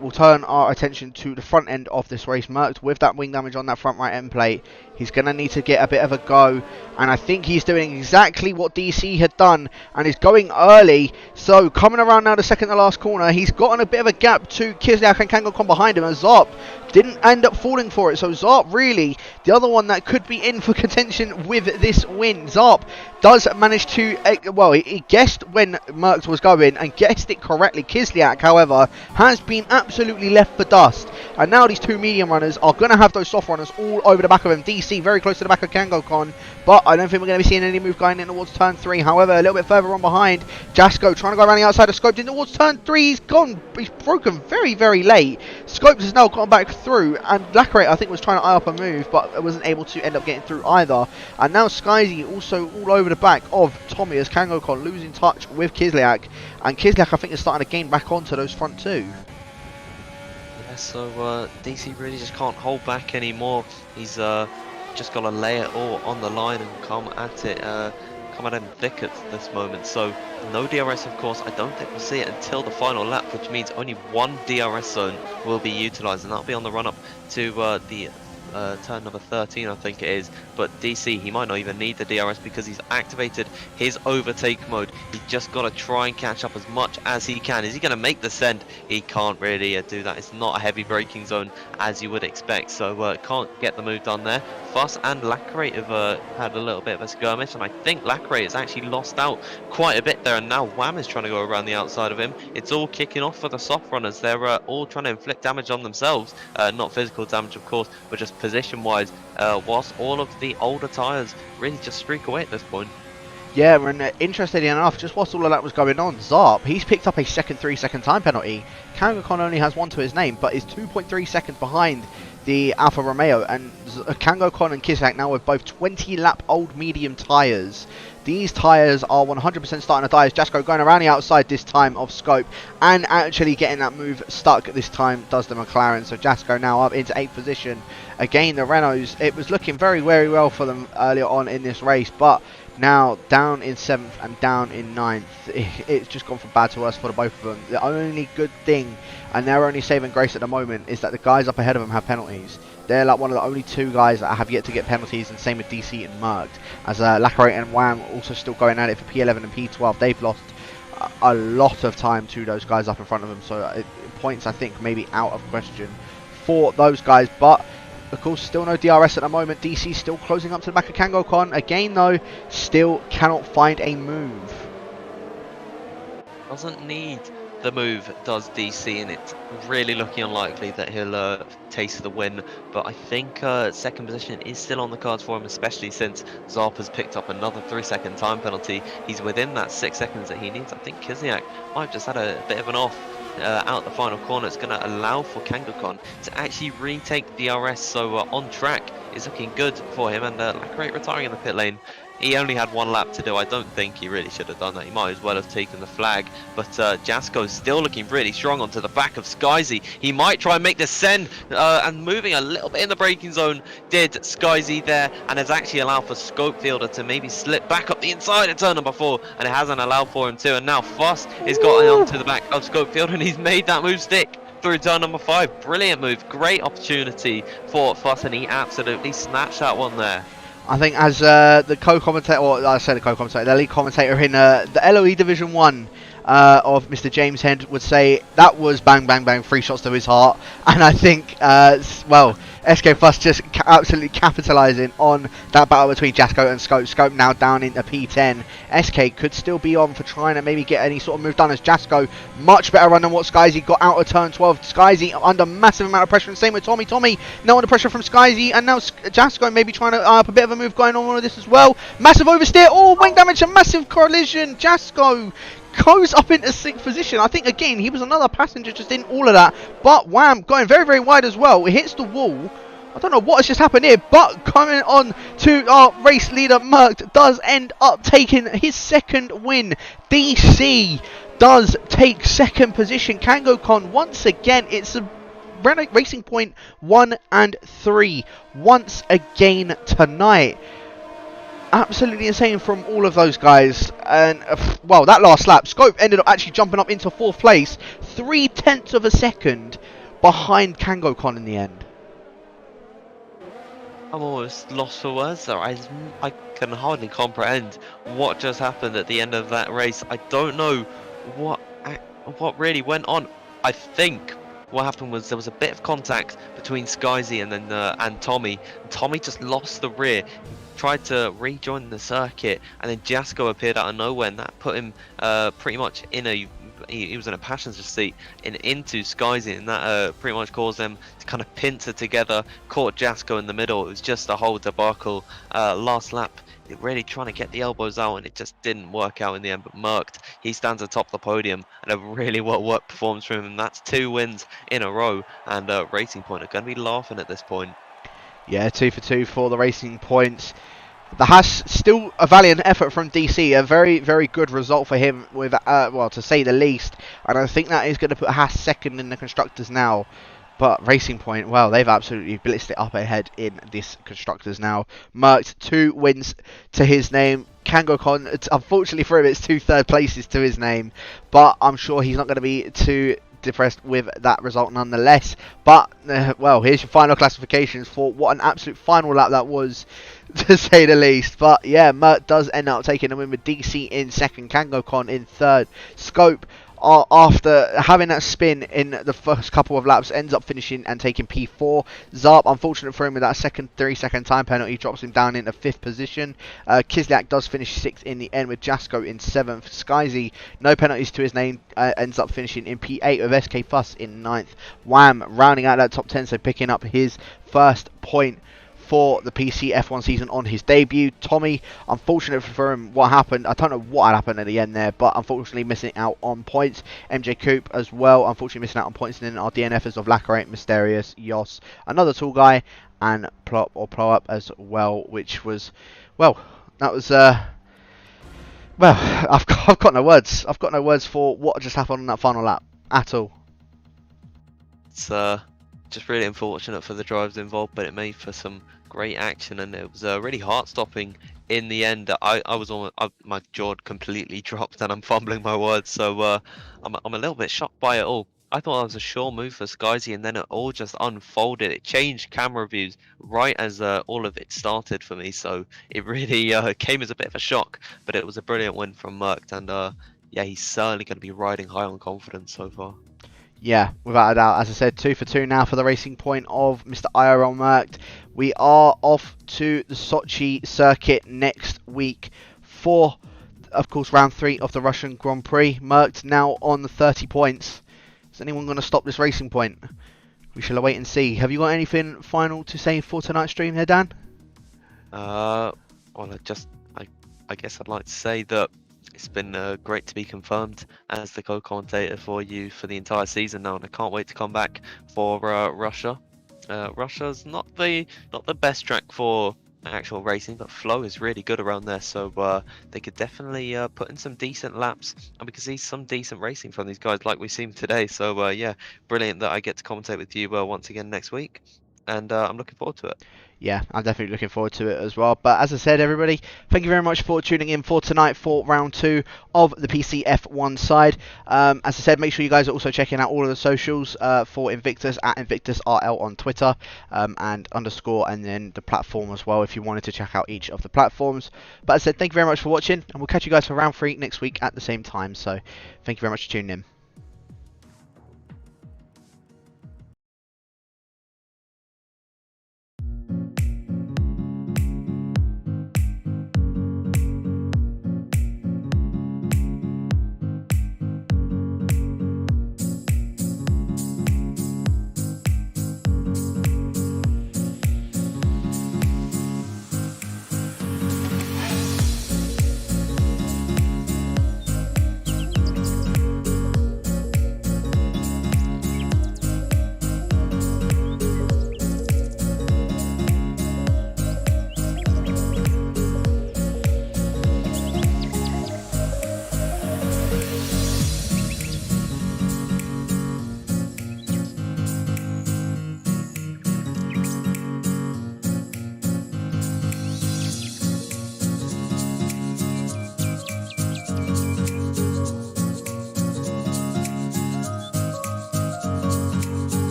we'll turn our attention to the front end of this race. Merckx, with that wing damage on that front right end plate, he's going to need to get a bit of a go, and I think he's doing exactly what DC had done and is going early. So coming around now the second to last corner, he's gotten a bit of a gap to Kislyak and Kango Kon behind him, and Zarp didn't end up falling for it. So Zarp really the other one that could be in for contention with this win. Zarp does manage to, well, he guessed when Merckx was going and guessed it correctly. Kislyak, however, has been absolutely left for dust, and now these 2 medium runners are going to have those soft runners all over the back of him. DC very close to the back of Kango Kon, but I don't think we're going to be seeing any move going in towards turn 3. However, a little bit further on behind, Jasko trying to go around the outside of Scopes in towards turn 3. He's gone, he's broken very, very late. Scopes has now gone back through, and Lacquerate I think was trying to eye up a move, but wasn't able to end up getting through either. And now Skyzy also all over the back of Tommy as Kango Kon losing touch with Kislyak, and Kislyak I think is starting to gain back onto those front 2. Yeah, so DC really just can't hold back anymore. He's just got to lay it all on the line and come at it, come at him thick at this moment. So no DRS, of course. I don't think we'll see it until the final lap, which means only 1 DRS zone will be utilised, and that'll be on the run up to the turn number 13, I think it is. But DC, he might not even need the DRS because he's activated his overtake mode. He's just got to try and catch up as much as he can. Is he going to make the send? He can't really do that. It's not a heavy braking zone as you would expect, so can't get the move done there. Fuss and Lacquerate have had a little bit of a skirmish, and I think Lacquerate has actually lost out quite a bit there, and now Wham is trying to go around the outside of him. It's all kicking off for the soft runners. They're all trying to inflict damage on themselves, not physical damage of course, but just position wise, whilst all of the older tyres really just streak away at this point. Yeah, and interestingly enough, just whilst all of that was going on, Zarp, he's picked up a 3-second time penalty. Kango Kon only has 1 to his name, but is 2.3 seconds behind the Alfa Romeo, and Kango Kon and Kislyak now with both 20-lap old medium tyres. These tyres are 100% starting to die as Jasko going around the outside this time of Scope and actually getting that move stuck this time does the McLaren. So Jasko now up into 8th position. Again, the Renaults, it was looking very, very well for them earlier on in this race, but now down in 7th and down in 9th. It's just gone from bad to worse for the both of them. The only good thing, and their only saving grace at the moment, is that the guys up ahead of them have penalties. They're like one of the only 2 guys that have yet to get penalties, and same with DC and Merckx. As Lacquerate and Wham also still going at it for P11 and P12. They've lost a lot of time to those guys up in front of them, so points I think maybe out of question for those guys. But of course, still no DRS at the moment. DC still closing up to the back of Kango Kon. Again though, still cannot find a move. doesn't need the move, does DC, and it's really looking unlikely that he'll taste the win. But I think second position is still on the cards for him, especially since Zarp has picked up another 3-second time penalty. He's within that 6 seconds that he needs. I think Kiziak might have just had a bit of an off out the final corner. It's going to allow for Kangokon to actually retake DRS, so on track is looking good for him, and Lacrate retiring in the pit lane. He only had 1 lap to do. I don't think he really should have done that. He might as well have taken the flag. But Jasko's still looking really strong onto the back of Skyzy. He might try and make the send, and moving a little bit in the braking zone did Skyzy there, and has actually allowed for Scopefielder to maybe slip back up the inside of turn number 4, and it hasn't allowed for him to. And now Fuss is got onto the back of Scopefielder, and he's made that move stick through turn number 5. Brilliant move, great opportunity for Fuss, and he absolutely snatched that one there. I think as the co-commentator, or I say the co-commentator, the lead commentator in the LOE Division 1 of Mr. James Hend would say, that was bang, bang, bang, 3 shots to his heart. And I think, well, SK Fuss just absolutely capitalising on that battle between Jasko and Scope. Scope now down into P10. SK could still be on for trying to maybe get any sort of move done, as Jasko, much better run than what Skyzy got out of turn 12. Skyzy under massive amount of pressure, and same with Tommy. Tommy now under pressure from Skyzy, and now Jasko maybe trying to up a bit of a move going on with this as well. Massive oversteer, oh, wing damage, a massive collision. Jasko goes up into 6th position. I think, again, he was another passenger just in all of that. But wham, going very, very wide as well. It hits the wall. I don't know what has just happened here, but coming on to our race leader, Merck, does end up taking his 2nd win. DC does take 2nd position. Kangokon, once again, it's a Racing Point 1 and 3 once again tonight. Absolutely insane from all of those guys. And well, that last lap, Scope ended up actually jumping up into 4th place, 0.3 of a second behind Kangokon in the end. I'm almost lost for words there. I can hardly comprehend what just happened at the end of that race. I don't know what really went on. I think what happened was there was a bit of contact between Skyzy and Tommy. Tommy just lost the rear, tried to rejoin the circuit, and then Jasko appeared out of nowhere, and that put him pretty much in a he was in a passenger seat into Skyzy, and that pretty much caused them to kind of pincer together, caught Jasko in the middle. It was just a whole debacle. Last lap, really trying to get the elbows out, and it just didn't work out in the end. But Mercked, he stands atop the podium, and a really well-worked performance from him, and that's 2 wins in a row, and Racing Point are going to be laughing at this point. Yeah, 2 for 2 for the Racing Points. There has still a valiant effort from DC, a very, very good result for him, with well, to say the least. And I think that is going to put Haas 2nd in the Constructors now. But Racing Point, well, they've absolutely blitzed it up ahead in this Constructors now. Mercked, 2 wins to his name. Kangokon, unfortunately for him, it's 2 third places to his name. But I'm sure he's not going to be too depressed with that result nonetheless. But well, here's your final classifications for what an absolute final lap that was, to say the least. But yeah, Mert does end up taking the win with DC in 2nd, Kangokon in 3rd. Scope, after having that spin in the first couple of laps, ends up finishing and taking P4. Zarp, unfortunate for him with that 3-second time penalty, drops him down into 5th position. Kislyak does finish 6th in the end, with Jasko in 7th. Skyzy, no penalties to his name, ends up finishing in P8 with SK Fuss in 9th. Wham, rounding out that top 10, so picking up his 1st point for the PC F1 season on his debut. Tommy, unfortunate for him what happened. I don't know what happened at the end there, but unfortunately missing out on points. MJ Coop as well, unfortunately missing out on points. And then our DNFs of Lacquerate, Mysterious, Yos, another tall guy, and Plop or Pro Up as well, which was, well, that was, well, I've got no words. I've got no words for what just happened on that final lap at all. It's just really unfortunate for the drivers involved, but it made for some great action, and it was really heart-stopping in the end. I was almost, my jaw completely dropped, and I'm fumbling my words, so I'm a little bit shocked by it all. I thought that was a sure move for Skyzy, and then it all just unfolded. It changed camera views right as all of it started for me, so it really came as a bit of a shock, but it was a brilliant win from Mercked, and yeah, he's certainly going to be riding high on confidence so far. Yeah, without a doubt. As I said, 2 for 2 now for the Racing Point of Mr. IRL Mercked. We are off to the Sochi circuit next week for of course, round 3 of the Russian Grand Prix. Merckx now on the 30 points. Is anyone going to stop this racing point? We shall await and see. Have you got anything final to say for tonight's stream here, Dan? Well, I guess I'd like to say that it's been great to be confirmed as the co-commentator for you for the entire season now, and I can't wait to come back for Russia. Russia's not the best track for actual racing, but flow is really good around there, so they could definitely put in some decent laps, and we can see some decent racing from these guys like we've seen today. So yeah, brilliant that I get to commentate with you once again next week, and I'm looking forward to it. Yeah, I'm definitely looking forward to it as well. But as I said, everybody, thank you very much for tuning in for tonight for round 2 of the PC F1 side. As I said, make sure you guys are also checking out all of the socials for Invictus at InvictusRL on Twitter and _ and then the platform as well if you wanted to check out each of the platforms. But as I said, thank you very much for watching, and we'll catch you guys for round 3 next week at the same time. So thank you very much for tuning in.